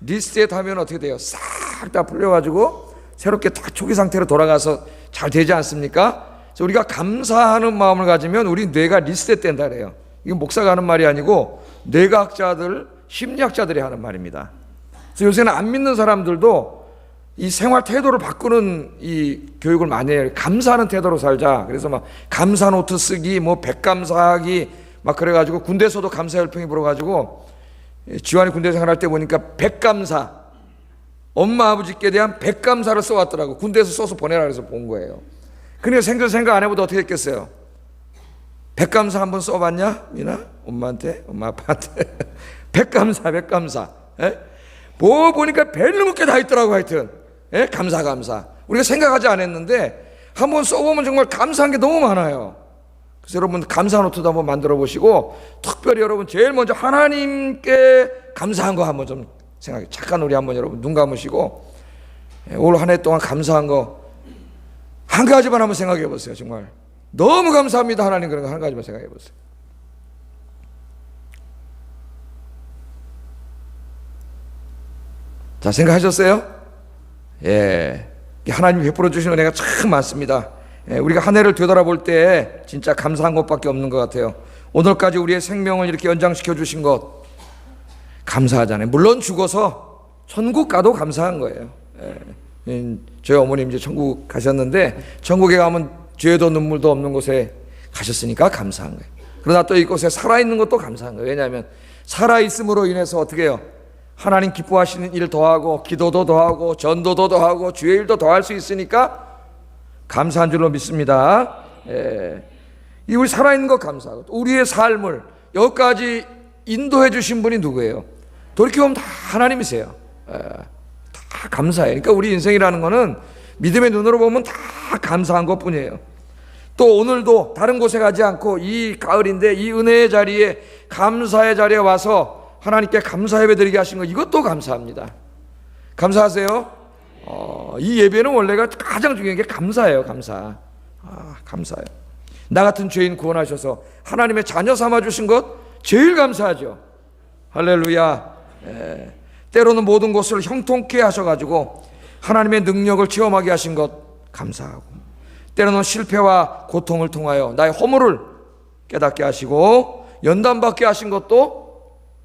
리셋 하면 어떻게 돼요? 싹 다 풀려가지고 새롭게 딱 초기 상태로 돌아가서 잘 되지 않습니까? 그래서 우리가 감사하는 마음을 가지면 우리 뇌가 리셋된다 그래요. 이건 목사가 하는 말이 아니고 뇌과학자들, 심리학자들이 하는 말입니다. 그래서 요새는 안 믿는 사람들도 이 생활 태도를 바꾸는 이 교육을 많이 해요. 감사하는 태도로 살자. 그래서 막 감사 노트 쓰기, 뭐 백감사하기 막 그래가지고 군대에서도 감사열풍이 불어가지고 지환이 군대 생활할 때 보니까 백감사, 엄마 아버지께 대한 백감사를 써왔더라고. 군대에서 써서 보내라 그래서 본 거예요. 그러니까 생각 안 해보다 어떻게 했겠어요? 백감사 한번 써봤냐? 미나? 엄마한테? 엄마 아빠한테? 백감사. 예? 뭐 보니까 별로 게 다 있더라고. 하여튼 예? 감사 우리가 생각하지 않았는데 한번 써보면 정말 감사한 게 너무 많아요. 그래서 여러분 감사 노트도 한번 만들어 보시고 특별히 여러분 제일 먼저 하나님께 감사한 거 한번 좀 생각해. 착한 우리 한번 여러분 눈 감으시고 올 한 해 동안 감사한 거 한 가지만 한번 생각해 보세요. 정말 너무 감사합니다 하나님. 그런 거 한 가지만 생각해 보세요. 자, 생각하셨어요? 예, 하나님이 베풀어 주신 은혜가 참 많습니다. 예, 우리가 한 해를 되돌아볼 때 진짜 감사한 것밖에 없는 것 같아요. 오늘까지 우리의 생명을 이렇게 연장시켜 주신 것 감사하잖아요. 물론 죽어서 천국 가도 감사한 거예요. 예, 저희 어머님 이제 천국 가셨는데 천국에 가면 죄도 눈물도 없는 곳에 가셨으니까 감사한 거예요. 그러나 또 이곳에 살아있는 것도 감사한 거예요. 왜냐하면 살아있음으로 인해서 어떻게 해요? 하나님 기뻐하시는 일 더하고 기도도 더하고 전도도 더하고 주의 일도 더할 수 있으니까 감사한 줄로 믿습니다. 예. 이 우리 살아있는 것 감사하고 우리의 삶을 여기까지 인도해 주신 분이 누구예요? 돌이켜보면 다 하나님이세요. 예. 다 감사해요. 그러니까 우리 인생이라는 거는 믿음의 눈으로 보면 다 감사한 것뿐이에요. 또 오늘도 다른 곳에 가지 않고 이 가을인데 이 은혜의 자리에 감사의 자리에 와서 하나님께 감사 예배 드리게 하신 거 이것도 감사합니다. 감사하세요? 이 예배는 원래가 가장 중요한 게 감사예요. 감사해요. 나 같은 죄인 구원하셔서 하나님의 자녀 삼아 주신 것 제일 감사하죠. 할렐루야. 예. 때로는 모든 것을 형통케 하셔가지고 하나님의 능력을 체험하게 하신 것 감사하고, 때로는 실패와 고통을 통하여 나의 허물을 깨닫게 하시고 연단받게 하신 것도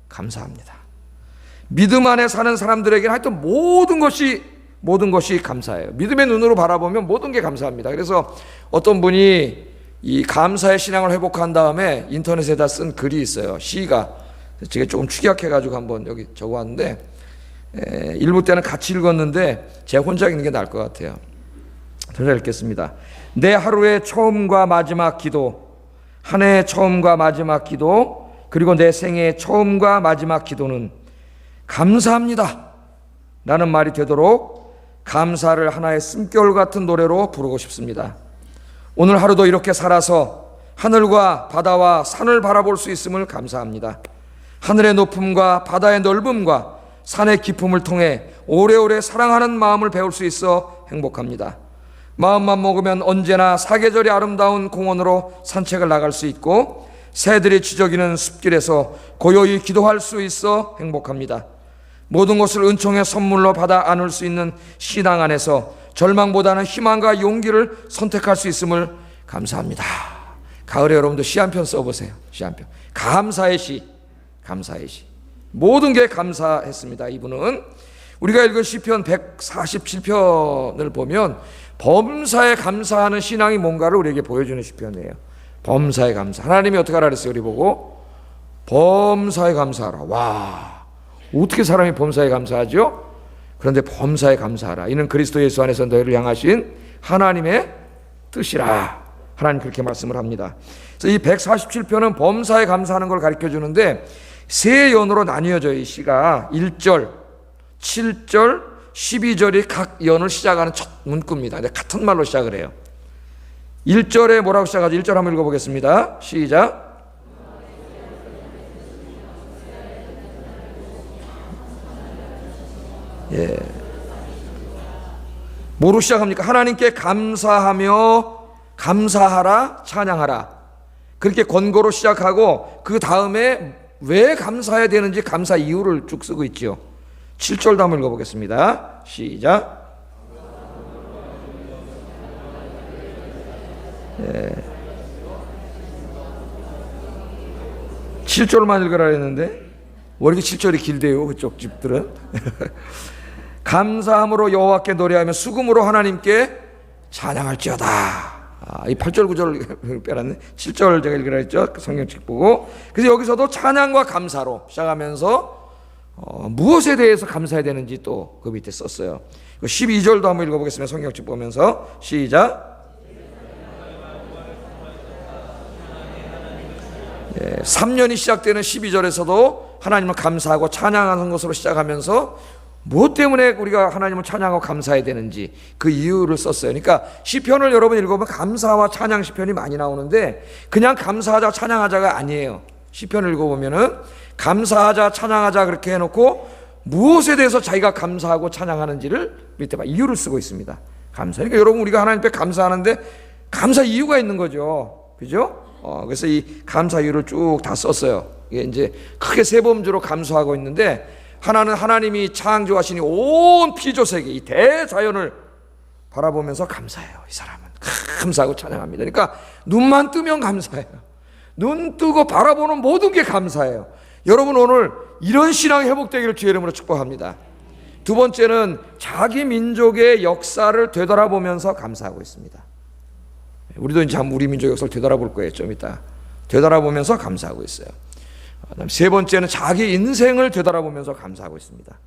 감사합니다. 믿음 안에 사는 사람들에게는 하여튼 모든 것이 감사해요. 믿음의 눈으로 바라보면 모든 게 감사합니다. 그래서 어떤 분이 이 감사의 신앙을 회복한 다음에 인터넷에다 쓴 글이 있어요. 시가. 제가 조금 축약해가지고 한번 여기 적어왔는데 일부 때는 같이 읽었는데 제가 혼자 읽는 게 나을 것 같아요. 제가 읽겠습니다. 내 하루의 처음과 마지막 기도, 한 해의 처음과 마지막 기도, 그리고 내 생애의 처음과 마지막 기도는 감사합니다 라는 말이 되도록 감사를 하나의 숨결 같은 노래로 부르고 싶습니다. 오늘 하루도 이렇게 살아서 하늘과 바다와 산을 바라볼 수 있음을 감사합니다. 하늘의 높음과 바다의 넓음과 산의 깊음을 통해 오래오래 사랑하는 마음을 배울 수 있어 행복합니다. 마음만 먹으면 언제나 사계절이 아름다운 공원으로 산책을 나갈 수 있고 새들이 지저귀는 숲길에서 고요히 기도할 수 있어 행복합니다. 모든 것을 은총의 선물로 받아 안을 수 있는 신앙 안에서 절망보다는 희망과 용기를 선택할 수 있음을 감사합니다. 가을에 여러분도 시 한 편 써보세요. 시 한 편. 감사의 시. 모든 게 감사했습니다. 이분은 우리가 읽은 시편 147편을 보면 범사에 감사하는 신앙이 뭔가를 우리에게 보여주는 시편이에요. 범사에 감사. 하나님이 어떻게 하라 그랬어요? 우리 보고 범사에 감사하라. 와, 어떻게 사람이 범사에 감사하죠? 그런데 범사에 감사하라. 이는 그리스도 예수 안에서 너희를 향하신 하나님의 뜻이라. 하나님 그렇게 말씀을 합니다. 그래서 이 147편은 범사에 감사하는 걸 가르쳐 주는데 세 연으로 나뉘어져요. 이 시가 1절, 7절, 12절이 각 연을 시작하는 첫 문구입니다. 근데 같은 말로 시작을 해요. 1절에 뭐라고 시작하죠? 1절 한번 읽어보겠습니다. 시작. 예. 뭐로 시작합니까? 하나님께 감사하며 감사하라, 찬양하라. 그렇게 권고로 시작하고 그 다음에 왜 감사해야 되는지 감사 이유를 쭉 쓰고 있죠. 7절도 한번 읽어보겠습니다. 시작. 7절만 읽으라 했는데 왜 이렇게 7절이 길대요, 그쪽 집들은? 감사함으로 여호와께 노래하며 수금으로 하나님께 찬양할지어다. 이 8절 9절 빼놨네. 7절 제가 읽으라 했죠, 성경책 보고. 그래서 여기서도 찬양과 감사로 시작하면서 무엇에 대해서 감사해야 되는지 또 그 밑에 썼어요. 12절도 한번 읽어보겠습니다. 성경책 보면서 시작. 3년이 시작되는 12절에서도 하나님을 감사하고 찬양하는 것으로 시작하면서 무엇 때문에 우리가 하나님을 찬양하고 감사해야 되는지 그 이유를 썼어요. 그러니까 시편을 여러분 읽어보면 감사와 찬양 시편이 많이 나오는데 그냥 감사하자 찬양하자가 아니에요. 시편을 읽어보면은 감사하자 찬양하자 그렇게 해놓고 무엇에 대해서 자기가 감사하고 찬양하는지를 밑에 이유를 쓰고 있습니다. 감사. 그러니까 여러분 우리가 하나님 앞에 감사하는데 감사 이유가 있는 거죠. 그죠? 그래서 이 감사 이유를 쭉 다 썼어요. 이게 이제 크게 세 범주로 감수하고 있는데, 하나는 하나님이 창조하신 온 피조세계 이 대자연을 바라보면서 감사해요. 이 사람은 감사하고 찬양합니다. 그러니까 눈만 뜨면 감사해요. 눈 뜨고 바라보는 모든 게 감사해요. 여러분 오늘 이런 신앙이 회복되기를 주의 이름으로 축복합니다. 두 번째는 자기 민족의 역사를 되돌아보면서 감사하고 있습니다. 우리도 이제 한번 우리 민족 역사를 되돌아볼 거예요. 좀 이따 되돌아보면서 감사하고 있어요. 그다음 세 번째는 자기 인생을 되돌아보면서 감사하고 있습니다.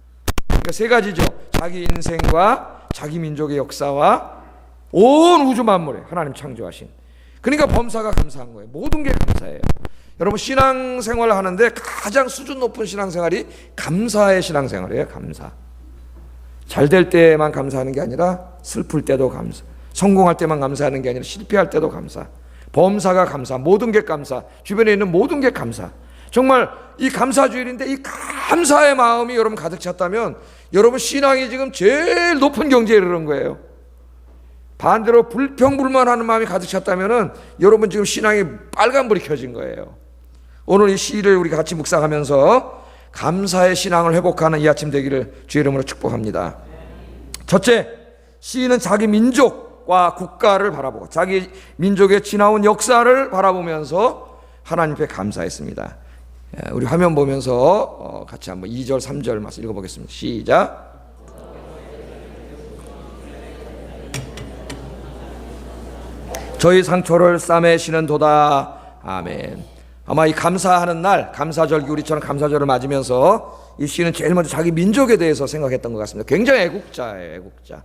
그러니까 세 가지죠. 자기 인생과 자기 민족의 역사와 온 우주 만물에 하나님 창조하신. 그러니까 범사가 감사한 거예요. 모든 게 감사해요. 여러분 신앙생활을 하는데 가장 수준 높은 신앙생활이 감사의 신앙생활이에요. 감사. 잘 될 때만 감사하는 게 아니라 슬플 때도 감사. 성공할 때만 감사하는 게 아니라 실패할 때도 감사. 범사가 감사. 모든 게 감사. 주변에 있는 모든 게 감사. 정말 이 감사주일인데 이 감사의 마음이 여러분 가득 찼다면 여러분 신앙이 지금 제일 높은 경지에 이르는 거예요. 반대로 불평불만하는 마음이 가득 찼다면 여러분 지금 신앙이 빨간불이 켜진 거예요. 오늘 이 시를 우리 같이 묵상하면서 감사의 신앙을 회복하는 이 아침 되기를 주의 이름으로 축복합니다. 첫째, 시인은 자기 민족과 국가를 바라보고 자기 민족의 지나온 역사를 바라보면서 하나님 앞에 감사했습니다. 우리 화면 보면서 같이 한번 2절 3절 말씀 읽어보겠습니다. 시작. 저희 상처를 싸매시는 도다. 아멘. 아마 이 감사하는 날, 감사절기 우리처럼 감사절을 맞으면서 이 시는 제일 먼저 자기 민족에 대해서 생각했던 것 같습니다. 굉장히 애국자예요. 애국자.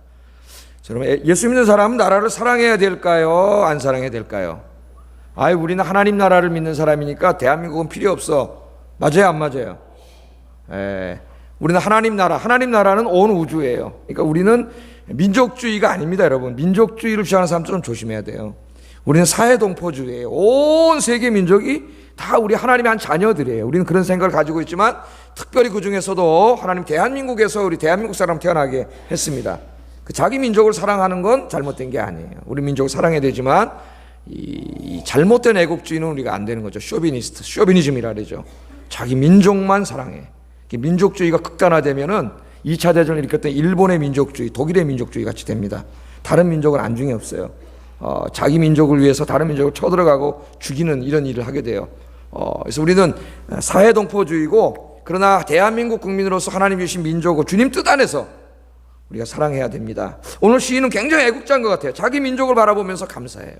여러분 예수 믿는 사람은 나라를 사랑해야 될까요? 안 사랑해야 될까요? 우리는 하나님 나라를 믿는 사람이니까 대한민국은 필요 없어. 맞아요, 안 맞아요? 우리는 하나님 나라는 온 우주예요. 그러니까 우리는 민족주의가 아닙니다, 여러분. 민족주의를 주장하는 사람들은 조심해야 돼요. 우리는 사회동포주의예요. 온 세계 민족이 다 우리 하나님의 한 자녀들이에요. 우리는 그런 생각을 가지고 있지만 특별히 그 중에서도 하나님 대한민국에서 우리 대한민국 사람 태어나게 했습니다. 그 자기 민족을 사랑하는 건 잘못된 게 아니에요. 우리 민족을 사랑해야 되지만 이 잘못된 애국주의는 우리가 안 되는 거죠. 쇼비니즘이라 그러죠. 자기 민족만 사랑해. 민족주의가 극단화되면은 2차 대전을 일으켰던 일본의 민족주의, 독일의 민족주의 같이 됩니다. 다른 민족은 안중에 없어요. 자기 민족을 위해서 다른 민족을 쳐들어가고 죽이는 이런 일을 하게 돼요. 그래서 우리는 사회동포주의고, 그러나 대한민국 국민으로서 하나님 주신 민족을 주님 뜻 안에서 우리가 사랑해야 됩니다. 오늘 시인은 굉장히 애국자인 것 같아요. 자기 민족을 바라보면서 감사해요.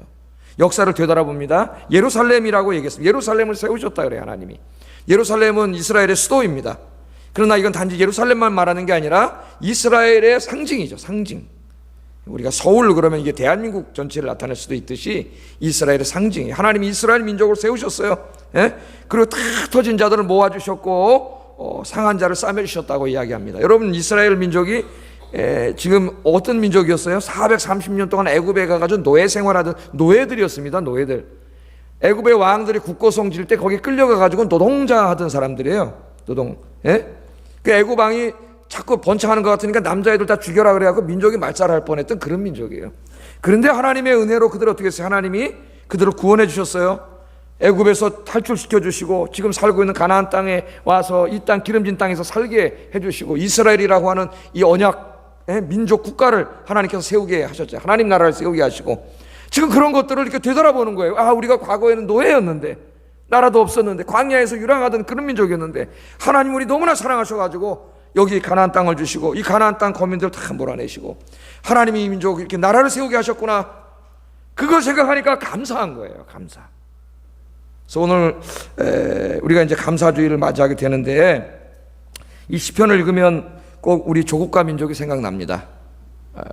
역사를 되돌아봅니다. 예루살렘이라고 얘기했습니다. 예루살렘을 세우셨다 그래요, 하나님이. 예루살렘은 이스라엘의 수도입니다. 그러나 이건 단지 예루살렘만 말하는 게 아니라 이스라엘의 상징이죠. 상징. 우리가 서울 그러면 이게 대한민국 전체를 나타낼 수도 있듯이 이스라엘의 상징이에요. 하나님이 이스라엘 민족을 세우셨어요. 예? 그리고 탁 터진 자들을 모아주셨고 상한 자를 싸매주셨다고 이야기합니다. 여러분 이스라엘 민족이 지금 어떤 민족이었어요? 430년 동안 애굽에 가가지고 노예 생활하던 노예들이었습니다. 노예들. 애굽의 왕들이 국고성 질 때 거기 끌려가가지고 노동자 하던 사람들이에요. 노동. 예? 그 애굽 왕이 자꾸 번창하는 것 같으니까 남자애들 다 죽여라 그래갖고 민족이 말살할 뻔했던 그런 민족이에요. 그런데 하나님의 은혜로 그들 어떻게 했어요? 하나님이 그들을 구원해 주셨어요. 애굽에서 탈출시켜 주시고 지금 살고 있는 가나안 땅에 와서 이 땅 기름진 땅에서 살게 해주시고 이스라엘이라고 하는 이 언약 민족 국가를 하나님께서 세우게 하셨죠. 하나님 나라를 세우게 하시고 지금 그런 것들을 이렇게 되돌아보는 거예요. 아, 우리가 과거에는 노예였는데, 나라도 없었는데, 광야에서 유랑하던 그런 민족이었는데 하나님 우리 너무나 사랑하셔가지고 여기 가나안 땅을 주시고 이 가나안 땅 거민들 다 몰아내시고 하나님이 이 민족 이렇게 나라를 세우게 하셨구나. 그걸 생각하니까 감사한 거예요. 감사. 그래서 오늘 우리가 이제 감사주의를 맞이하게 되는데, 이 시편을 읽으면 꼭 우리 조국과 민족이 생각납니다.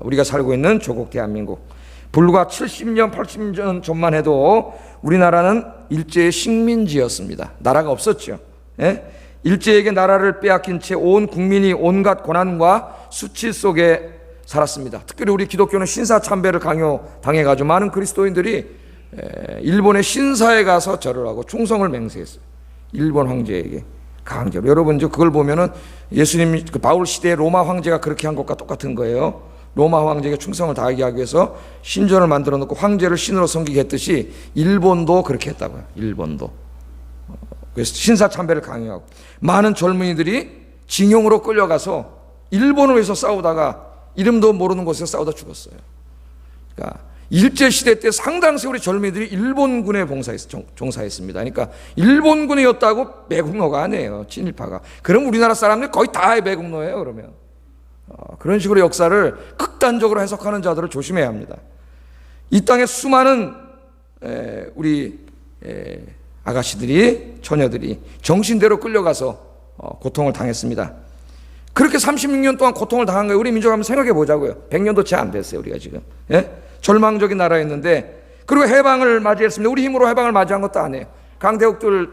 우리가 살고 있는 조국 대한민국. 불과 70년 80년 전만 해도 우리나라는 일제의 식민지였습니다. 나라가 없었죠. 일제에게 나라를 빼앗긴 채 온 국민이 온갖 고난과 수치 속에 살았습니다. 특별히 우리 기독교는 신사참배를 강요당해가지고 많은 그리스도인들이 일본의 신사에 가서 절을 하고 충성을 맹세했어요. 일본 황제에게 강제로. 여러분 이제 그걸 보면은 예수님 그 바울 시대의 로마 황제가 그렇게 한 것과 똑같은 거예요. 로마 황제에게 충성을 다하게 하기 위해서 신전을 만들어 놓고 황제를 신으로 섬기게 했듯이 일본도 그렇게 했다고요. 일본도. 그래서 신사참배를 강요하고 많은 젊은이들이 징용으로 끌려가서 일본을 위해서 싸우다가 이름도 모르는 곳에서 싸우다 죽었어요. 그러니까 일제시대 때 상당수 우리 젊은이들이 일본군에 종사했습니다. 그러니까 일본군이었다고 매국노가 아니에요. 친일파가. 그럼 우리나라 사람들 거의 다 매국노예요. 그러면 그런 식으로 역사를 극단적으로 해석하는 자들을 조심해야 합니다. 이 땅에 수많은 우리 아가씨들이, 처녀들이 정신대로 끌려가서 고통을 당했습니다. 그렇게 36년 동안 고통을 당한 거예요. 우리 민족 한번 생각해 보자고요. 100년도 채 안 됐어요. 우리가 지금 절망적인 나라였는데, 그리고 해방을 맞이했습니다. 우리 힘으로 해방을 맞이한 것도 아니에요. 강대국들의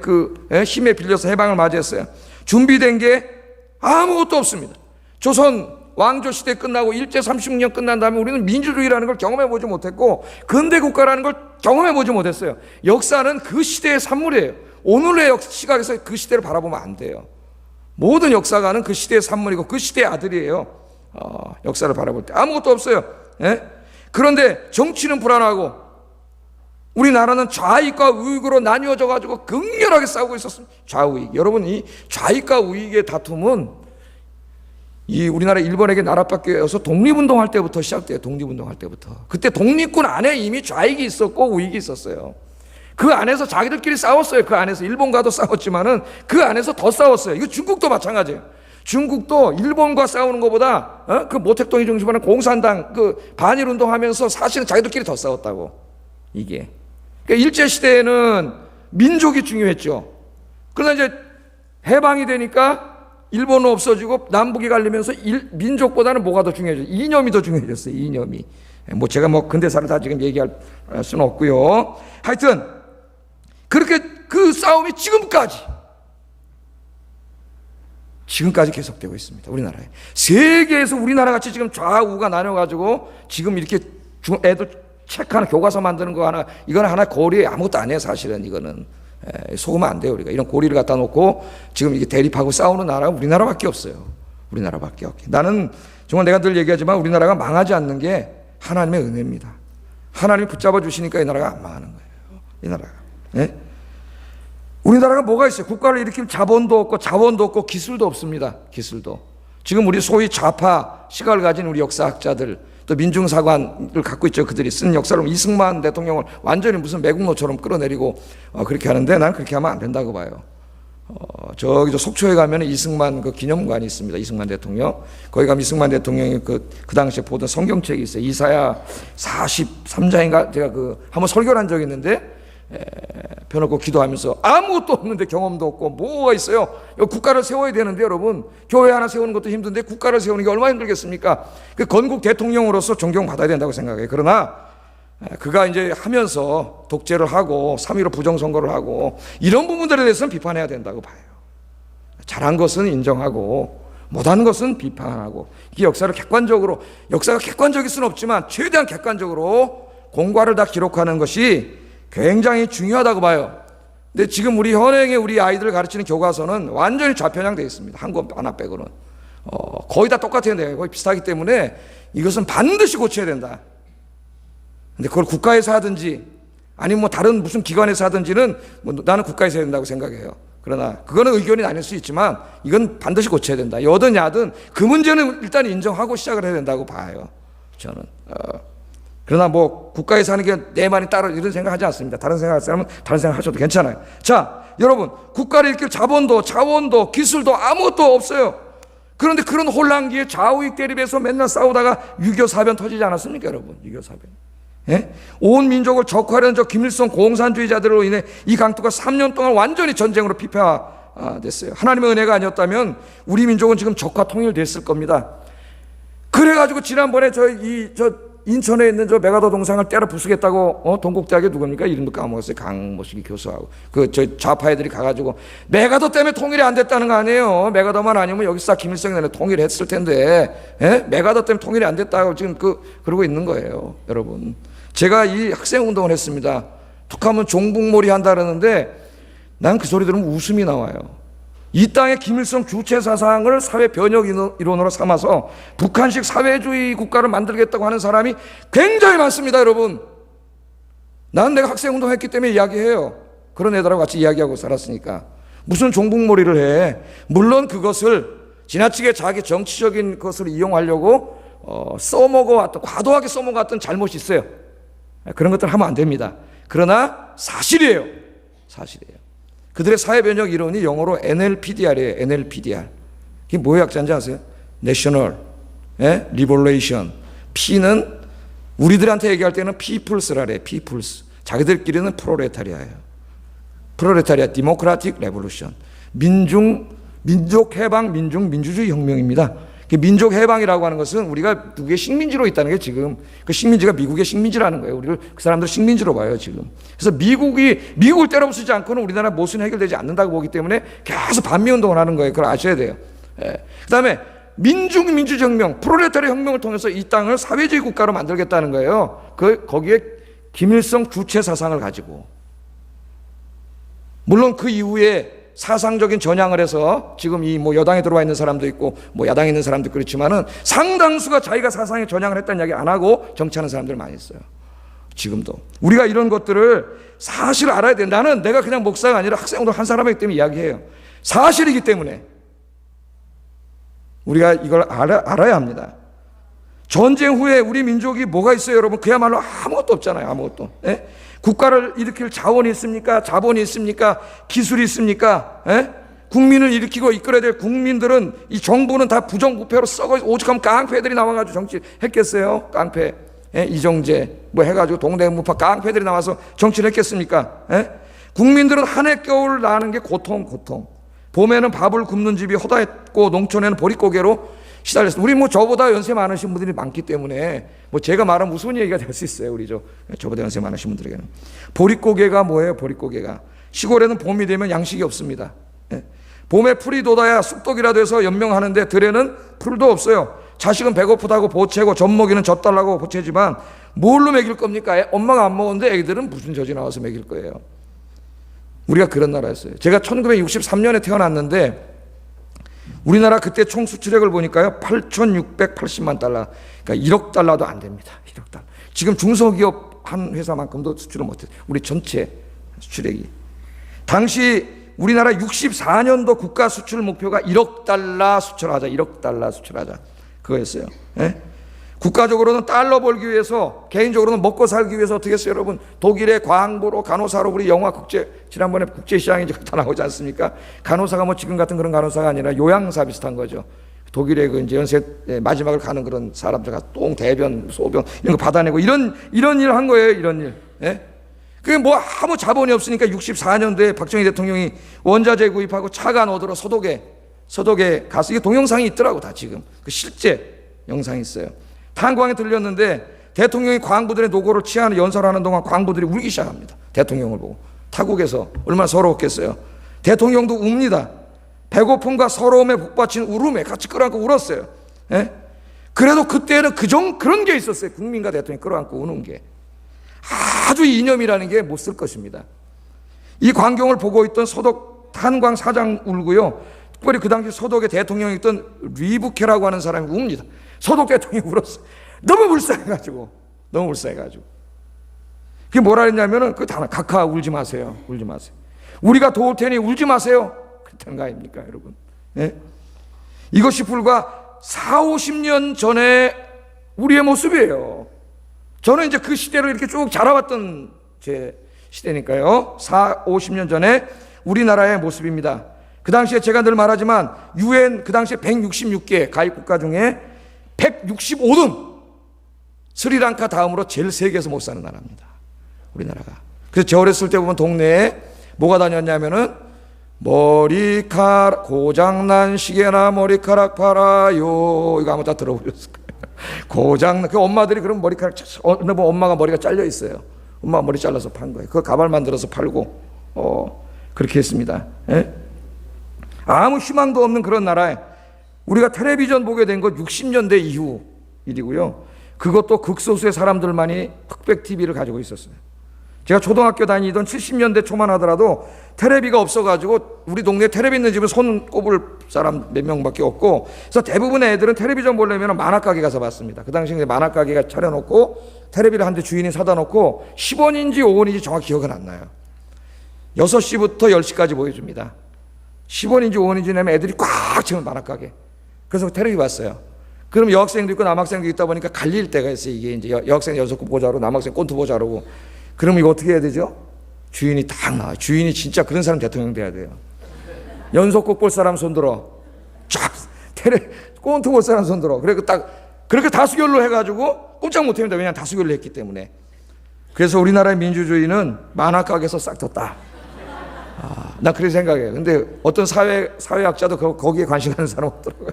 그 힘에 빌려서 해방을 맞이했어요. 준비된 게 아무것도 없습니다. 조선 왕조 시대 끝나고 일제 36년 끝난 다음에 우리는 민주주의라는 걸 경험해 보지 못했고 근대 국가라는 걸 경험해 보지 못했어요. 역사는 그 시대의 산물이에요. 오늘의 시각에서 그 시대를 바라보면 안 돼요. 모든 역사가는 그 시대의 산물이고 그 시대의 아들이에요. 역사를 바라볼 때 아무것도 없어요. 그런데 정치는 불안하고 우리나라는 좌익과 우익으로 나뉘어져 가지고 극렬하게 싸우고 있었습니다. 좌우익. 여러분, 이 좌익과 우익의 다툼은 이 우리나라 일본에게 나라 뺏겨서 독립운동할 때부터 시작돼요. 독립운동할 때부터. 그때 독립군 안에 이미 좌익이 있었고 우익이 있었어요. 그 안에서 자기들끼리 싸웠어요. 그 안에서 일본과도 싸웠지만은 그 안에서 더 싸웠어요. 이거 중국도 마찬가지예요. 중국도 일본과 싸우는 것보다 그 모택동이 중심하는 공산당 그 반일 운동하면서 사실은 자기들끼리 더 싸웠다고. 이게 그러니까 일제 시대에는 민족이 중요했죠. 그러나 이제 해방이 되니까 일본은 없어지고 남북이 갈리면서 민족보다는 뭐가 더 중요해졌어요? 이념이 더 중요해졌어요. 이념이. 뭐 제가 뭐 근대사를 다 지금 얘기할 수는 없고요. 하여튼 그렇게 그 싸움이 지금까지 계속되고 있습니다. 우리나라에. 세계에서 우리나라 같이 지금 좌우가 나눠가지고 지금 이렇게 애들 책 하나 교과서 만드는 거 하나, 이거는 하나 고리에 아무것도 아니에요. 사실은 이거는 속으면 안 돼요. 우리가 이런 고리를 갖다 놓고 지금 이게 대립하고 싸우는 나라가 우리나라밖에 없어요. 우리나라밖에 없게. 나는 정말 내가 늘 얘기하지만 우리나라가 망하지 않는 게 하나님의 은혜입니다. 하나님이 붙잡아 주시니까 이 나라가 안 망하는 거예요. 이 나라가. 우리나라가 뭐가 있어요? 국가를 일으킬 자본도 없고 기술도 없습니다. 기술도. 지금 우리 소위 좌파 시각을 가진 우리 역사학자들, 또 민중사관을 갖고 있죠. 그들이 쓴 역사를 이승만 대통령을 완전히 무슨 매국노처럼 끌어내리고 그렇게 하는데, 난 그렇게 하면 안 된다고 봐요. 저기 저 속초에 가면 이승만 그 기념관이 있습니다. 이승만 대통령. 거기 가면 이승만 대통령이 그 당시에 보던 성경책이 있어요. 이사야 43장인가 제가 한번 설교를 한 적이 있는데, 펴놓고 기도하면서 아무것도 없는데, 경험도 없고 뭐가 있어요? 국가를 세워야 되는데, 여러분 교회 하나 세우는 것도 힘든데 국가를 세우는 게 얼마나 힘들겠습니까? 그 건국 대통령으로서 존경받아야 된다고 생각해요. 그러나 그가 이제 하면서 독재를 하고 3.15 부정선거를 하고 이런 부분들에 대해서는 비판해야 된다고 봐요. 잘한 것은 인정하고 못하는 것은 비판하고, 이게 역사가 객관적일 수는 없지만 최대한 객관적으로 공과를 다 기록하는 것이 굉장히 중요하다고 봐요. 근데 지금 우리 현행의 우리 아이들을 가르치는 교과서는 완전히 좌편향되어 있습니다. 한 권 하나 빼고는. 거의 다 똑같아요. 거의 비슷하기 때문에 이것은 반드시 고쳐야 된다. 근데 그걸 국가에서 하든지 아니면 뭐 다른 무슨 기관에서 하든지는 뭐 나는 국가에서 해야 된다고 생각해요. 그러나 그거는 의견이 나뉠 수 있지만 이건 반드시 고쳐야 된다. 여든 야든 그 문제는 일단 인정하고 시작을 해야 된다고 봐요. 저는. 그러나 뭐 국가에서 하는 게 내 말이 따로 이런 생각하지 않습니다. 다른 생각할 사람은 다른 생각 하셔도 괜찮아요. 자, 여러분, 국가를 일으킬 자본도 자원도 기술도 아무것도 없어요. 그런데 그런 혼란기에 좌우익 대립에서 맨날 싸우다가 6.25 사변 터지지 않았습니까, 여러분? 6.25 사변. 예? 온 민족을 적화하려는 저 김일성 공산주의자들로 인해 이 강토가 3년 동안 완전히 전쟁으로 피폐화됐어요. 하나님의 은혜가 아니었다면 우리 민족은 지금 적화 통일됐을 겁니다. 그래가지고 지난번에 저 인천에 있는 저 메가더 동상을 때려 부수겠다고 동국대학에 누굽니까? 이름도 까먹었어요. 강모식이 교수하고 저 좌파 애들이 가가지고 메가더 때문에 통일이 안 됐다는 거 아니에요. 메가더만 아니면 여기 싹 김일성이 내내 통일했을 텐데, 예? 메가더 때문에 통일이 안 됐다고 지금 그러고 있는 거예요, 여러분. 제가 이 학생 운동을 했습니다. 툭하면 종북몰이 한다 그러는데 난 그 소리 들으면 웃음이 나와요. 이 땅의 김일성 주체 사상을 사회 변혁 이론으로 삼아서 북한식 사회주의 국가를 만들겠다고 하는 사람이 굉장히 많습니다, 여러분. 나는 내가 학생 운동했기 때문에 이야기해요. 그런 애들하고 같이 이야기하고 살았으니까. 무슨 종북몰이를 해. 물론 그것을 지나치게 자기 정치적인 것을 이용하려고 써먹어왔던, 과도하게 써먹어왔던 잘못이 있어요. 그런 것들 하면 안 됩니다. 그러나 사실이에요. 사실이에요. 그들의 사회변혁 이론이 영어로 NLPDR이에요. NLPDR. 이게 뭐의 약자인지 아세요? National, Liberation. P는 우리들한테 얘기할 때는 Peoples라 그래요. Peoples. 자기들끼리는 프로레타리아예요. 프로레타리아, Democratic Revolution. 민족 해방, 민주주의 혁명입니다. 민족 해방이라고 하는 것은 우리가 누구의 식민지로 있다는 게 지금 그 식민지가 미국의 식민지라는 거예요. 우리를 그 사람들 식민지로 봐요, 지금. 그래서 미국을 때려부수지 않고는 우리나라 모순이 해결되지 않는다고 보기 때문에 계속 반미운동을 하는 거예요. 그걸 아셔야 돼요. 그 다음에 민주주의 혁명, 프롤레타리아 혁명을 통해서 이 땅을 사회주의 국가로 만들겠다는 거예요. 거기에 김일성 주체 사상을 가지고. 물론 그 이후에 사상적인 전향을 해서 지금 이 뭐 여당에 들어와 있는 사람도 있고 뭐 야당에 있는 사람도 그렇지만은 상당수가 자기가 사상에 전향을 했다는 이야기 안 하고 정치하는 사람들 많이 있어요. 지금도. 우리가 이런 것들을 사실 알아야 돼. 나는 내가 그냥 목사가 아니라 학생도 한 사람이기 때문에 이야기해요. 사실이기 때문에 우리가 이걸 알아야 합니다. 전쟁 후에 우리 민족이 뭐가 있어요, 여러분? 그야말로 아무것도 없잖아요. 아무것도. 예? 국가를 일으킬 자원이 있습니까? 자본이 있습니까? 기술이 있습니까? 국민을 일으키고 이끌어야 될 국민들은 이 정부는 다 부정부패로 썩어 오죽하면 깡패들이 나와가지고 정치했겠어요? 깡패, 이정재 뭐 해가지고 동대문파 깡패들이 나와서 정치를 했겠습니까? 국민들은 한 해 겨울 나는 게 고통. 봄에는 밥을 굽는 집이 허다했고 농촌에는 보릿고개로 시달렸습니다. 우리 뭐 저보다 연세 많으신 분들이 많기 때문에 뭐 제가 말하면 무슨 얘기가 될 수 있어요. 우리 저보다 연세 많으신 분들에게는. 보릿고개가 뭐예요? 보릿고개가. 시골에는 봄이 되면 양식이 없습니다. 봄에 풀이 돋아야 쑥떡이라도 해서 연명하는데 들에는 풀도 없어요. 자식은 배고프다고 보채고 젖먹이는 젖달라고 보채지만 뭘로 먹일 겁니까? 엄마가 안 먹었는데 애기들은 무슨 젖이 나와서 먹일 거예요. 우리가 그런 나라였어요. 제가 1963년에 태어났는데 우리나라 그때 총 수출액을 보니까요 8,680만 달러, 그러니까 1억 달러도 안 됩니다. 1억 달러. 지금 중소기업 한 회사만큼도 수출을 못해요. 우리 전체 수출액이. 당시 우리나라 64년도 국가 수출 목표가 1억 달러 수출하자. 1억 달러 수출하자. 그거였어요. 국가적으로는 달러 벌기 위해서, 개인적으로는 먹고 살기 위해서 어떻게 했어요, 여러분? 독일의 과학부로 간호사로 우리 영화 지난번에 국제시장에 다 나오지 않습니까? 간호사가 뭐 지금 같은 그런 간호사가 아니라 요양사 비슷한 거죠. 독일의 그 이제 연세 마지막을 가는 그런 사람들과 똥, 대변, 소변 이런 거 받아내고 이런 일을 한 거예요, 이런 일. 그게 뭐 아무 자본이 없으니까 64년도에 박정희 대통령이 원자재 구입하고 차관 얻으러 서독에 가서 이게 동영상이 있더라고, 다 지금. 그 실제 영상이 있어요. 탄광에 들렸는데 대통령이 광부들의 노고를 취하는 연설하는 동안 광부들이 울기 시작합니다. 대통령을 보고. 타국에서 얼마나 서러웠겠어요. 대통령도 웁니다. 배고픔과 서러움에 북받친 울음에 같이 끌어안고 울었어요. 그래도 그때는 그런 게 있었어요. 국민과 대통령이 끌어안고 우는 게. 아주 이념이라는 게 못 쓸 것입니다. 이 광경을 보고 있던 서독 탄광 사장 울고요. 특별히 그 당시 서독의 대통령이 있던 리부케라고 하는 사람이 웁니다. 서독 대통령이 울었어요. 너무 불쌍해가지고. 그게 뭐라 했냐면은 그 단어 각하 울지 마세요. 울지 마세요. 우리가 도울 테니 울지 마세요. 그랬다는 거 아닙니까, 여러분? 예? 이것이 불과 40-50년 전에 우리의 모습이에요. 저는 이제 그 시대를 이렇게 쭉 자라왔던 제 시대니까요. 40-50년 전에 우리나라의 모습입니다. 그 당시에 제가 늘 말하지만 UN 그 당시에 166개 가입 국가 중에 165등 스리랑카 다음으로 제일 세계에서 못 사는 나라입니다. 우리나라가. 그래서 저 어렸을 때 보면 동네에 뭐가 다녔냐면은 머리카락 고장난 시계나 머리카락 팔아요. 이거 아마 다 들어보셨을 거예요. 고장난 그 엄마들이 그럼 머리카락 어느 번 엄마가 머리가 잘려 있어요. 엄마가 머리 잘라서 판 거예요. 그걸 가발 만들어서 팔고 그렇게 했습니다. 예? 아무 희망도 없는 그런 나라에 우리가 텔레비전 보게 된 건 60년대 이후 일이고요. 그것도 극소수의 사람들만이 흑백 TV를 가지고 있었어요. 제가 초등학교 다니던 70년대 초만 하더라도 텔레비가 없어가지고 우리 동네에 텔레비 있는 집은 손 꼽을 사람 몇 명밖에 없고, 그래서 대부분의 애들은 텔레비전 보려면 만화가게 가서 봤습니다. 그 당시에 만화가게가 차려놓고 텔레비를 한 대 주인이 사다 놓고 10원인지 5원인지 정확히 기억은 안 나요. 6시부터 10시까지 보여줍니다. 10원인지 5원인지 내면 애들이 꽉 채운 만화가게. 그래서 텔레비 봤어요. 그럼 여학생도 있고 남학생도 있다 보니까 갈릴 때가 있어요. 이게 이제 여학생 연속극 보자고 남학생 꼰트 보자고. 그럼 이거 어떻게 해야 되죠? 주인이 딱 나와요. 주인이 진짜 그런 사람 대통령 돼야 돼요. 연속극 볼 사람 손들어. 쫙 꼰트 볼 사람 손들어. 그래 딱 그렇게 다수결로 해가지고 꼼짝 못합니다. 왜냐하면 다수결로 했기 때문에. 그래서 우리나라의 민주주의는 만화가게에서 싹 텄다. 나 그렇게 생각해요. 근데 어떤 사회학자도 거기에 관심 가는 사람 없더라고요.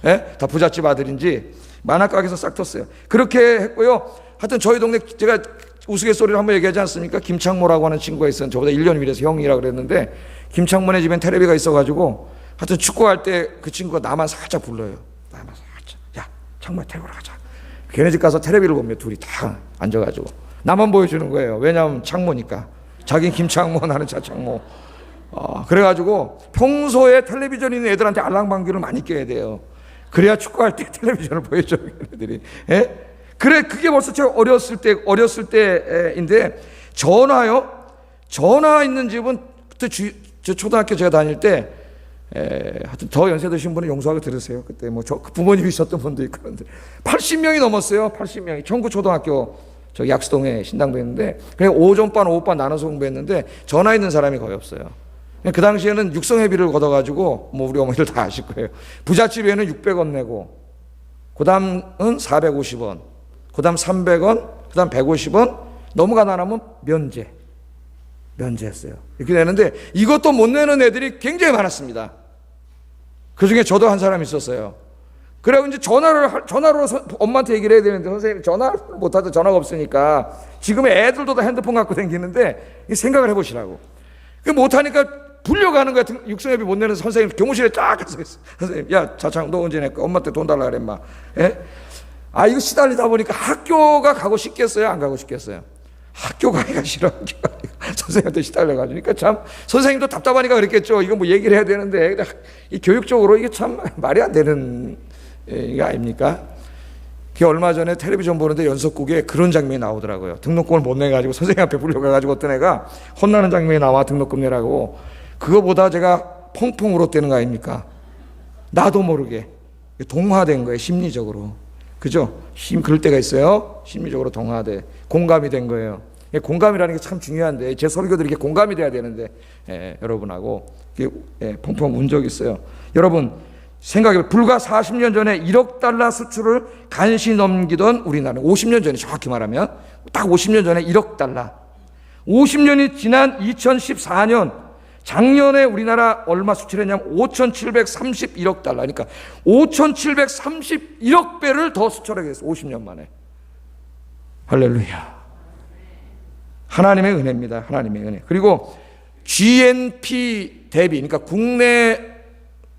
예? 다 부잣집 아들인지 만화가게에서 싹 텄어요. 그렇게 했고요. 하여튼 저희 동네 제가 우스갯소리를 한번 얘기하지 않습니까? 김창모라고 하는 친구가 있었는데 저보다 1년 위라서 형이라고 그랬는데 김창모네 집엔 텔레비가 있어가지고 하여튼 축구할 때 그 친구가 나만 살짝 불러요. 나만 살짝. 야, 창모야 텔레비로 가자. 걔네 집 가서 텔레비를 보면 둘이 다 앉아가지고 나만 보여주는 거예요. 왜냐하면 창모니까. 자기는 김창모, 나는 자창모. 그래가지고 평소에 텔레비전 있는 애들한테 알랑방귀를 많이 껴야 돼요. 그래야 축구할 때 텔레비전을 보여줘요, 애들이. 예? 그래, 그게 벌써 제가 어렸을 때인데, 전화 있는 집은 그때 저 초등학교 제가 다닐 때, 하여튼 더 연세 드신 분은 용서하고 들으세요. 그때 뭐 부모님이 있었던 분도 있고 그런데 80명이 넘었어요. 80명이. 청구초등학교 저 약수동에 신당도 했는데, 그냥 오전반, 오후반 나눠서 공부했는데 전화 있는 사람이 거의 없어요. 그 당시에는 육성회비를 걷어가지고 뭐 우리 어머니들 다 아실 거예요. 부잣집에는 600원 내고, 그 다음은 450원, 그 다음 300원, 그 다음 150원, 너무 가난하면 면제했어요. 이렇게 되는데 이것도 못 내는 애들이 굉장히 많았습니다. 그 중에 저도 한 사람 있었어요. 그래고 이제 전화로 엄마한테 얘기를 해야 되는데 선생님 전화를 못하죠. 전화가 없으니까. 지금의 애들도 다 핸드폰 갖고 다니는데 생각을 해보시라고. 그 못하니까 불려가는 거야. 육성회비 못 내는 선생님 교무실에 쫙 가서 있어. 선생님, 야 자창 너 언제 낼까? 엄마한테 돈 달라 그래 마. 예? 이거 시달리다 보니까 학교가 가고 싶겠어요? 안 가고 싶겠어요? 학교 가기가 싫어. 선생님한테 시달려가지고. 그러니까 참 선생님도 답답하니까 그랬겠죠. 이거 뭐 얘기를 해야 되는데 이 교육적으로 이게 참 말이 안 되는 이게 아닙니까? 그 얼마 전에 텔레비전 보는데 연속극에 그런 장면이 나오더라고요. 등록금을 못 내가지고 선생님 앞에 불려가가지고 어떤 애가 혼나는 장면이 나와. 등록금 내라고. 그거보다 제가 펑펑 울었다는 거 아닙니까? 나도 모르게 동화된 거예요. 심리적으로. 그죠? 그럴 때가 있어요. 심리적으로 동화돼. 공감이 된 거예요. 공감이라는 게 참 중요한데 제 설교들이 이게 공감이 돼야 되는데 여러분하고 펑펑 운 적이 있어요. 여러분 생각해 불과 40년 전에 1억 달러 수출을 간신히 넘기던 우리나라 50년 전에 정확히 말하면 딱 50년 전에 1억 달러 50년이 지난 2014년 작년에 우리나라 얼마 수출했냐면 5,731억 달러. 그러니까 5,731억 배를 더 수출하게 됐어요. 50년 만에. 할렐루야. 하나님의 은혜입니다. 하나님의 은혜. 그리고 GNP 대비, 그러니까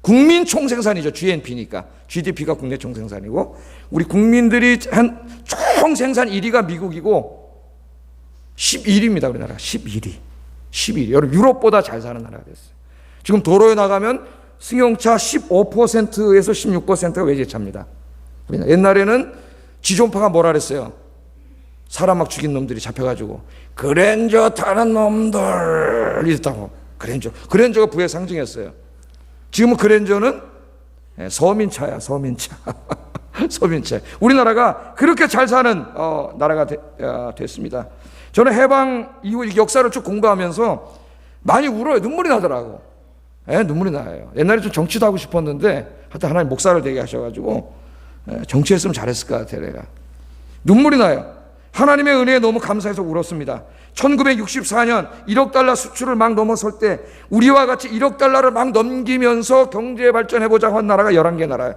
국민 총생산이죠. GNP니까. GDP가 국내 총생산이고, 우리 국민들이 한 총생산 1위가 미국이고, 11위입니다. 우리나라. 11위. 여러분, 유럽보다 잘 사는 나라가 됐어요. 지금 도로에 나가면 승용차 15%에서 16%가 외제차입니다. 옛날에는 지존파가 뭐라 그랬어요? 사람 막 죽인 놈들이 잡혀가지고 그랜저 타는 놈들 이랬다고. 그랜저가 부의 상징이었어요. 지금은 그랜저는 서민차야, 서민차. 서민차. 우리나라가 그렇게 잘 사는 나라가 됐습니다. 저는 해방 이후 역사를 쭉 공부하면서 많이 울어요. 눈물이 나더라고. 눈물이 나요. 옛날에 좀 정치도 하고 싶었는데 하여튼 하나님 목사를 되게 하셔가지고 정치했으면 잘했을 것 같아요. 내가 눈물이 나요. 하나님의 은혜에 너무 감사해서 울었습니다. 1964년 1억 달러 수출을 막 넘어설 때 우리와 같이 1억 달러를 막 넘기면서 경제 발전해보자고 한 나라가 11개 나라예요.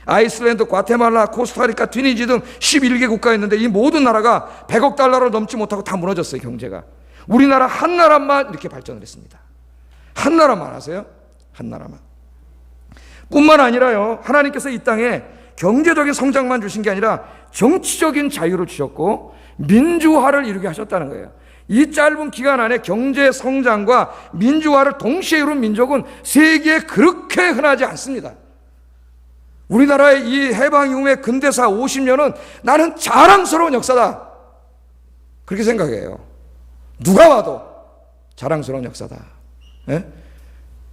아이슬란드, 과테말라, 코스타리카, 튀니지 등 11개 국가였는데 이 모든 나라가 100억 달러를 넘지 못하고 다 무너졌어요. 경제가. 우리나라 한 나라만 이렇게 발전을 했습니다. 한 나라만 아세요? 한 나라만. 뿐만 아니라요, 하나님께서 이 땅에 경제적인 성장만 주신 게 아니라 정치적인 자유를 주셨고 민주화를 이루게 하셨다는 거예요. 이 짧은 기간 안에 경제 성장과 민주화를 동시에 이룬 민족은 세계에 그렇게 흔하지 않습니다. 우리나라의 이 해방 이후의 근대사 50년은 나는 자랑스러운 역사다, 그렇게 생각해요. 누가 와도 자랑스러운 역사다.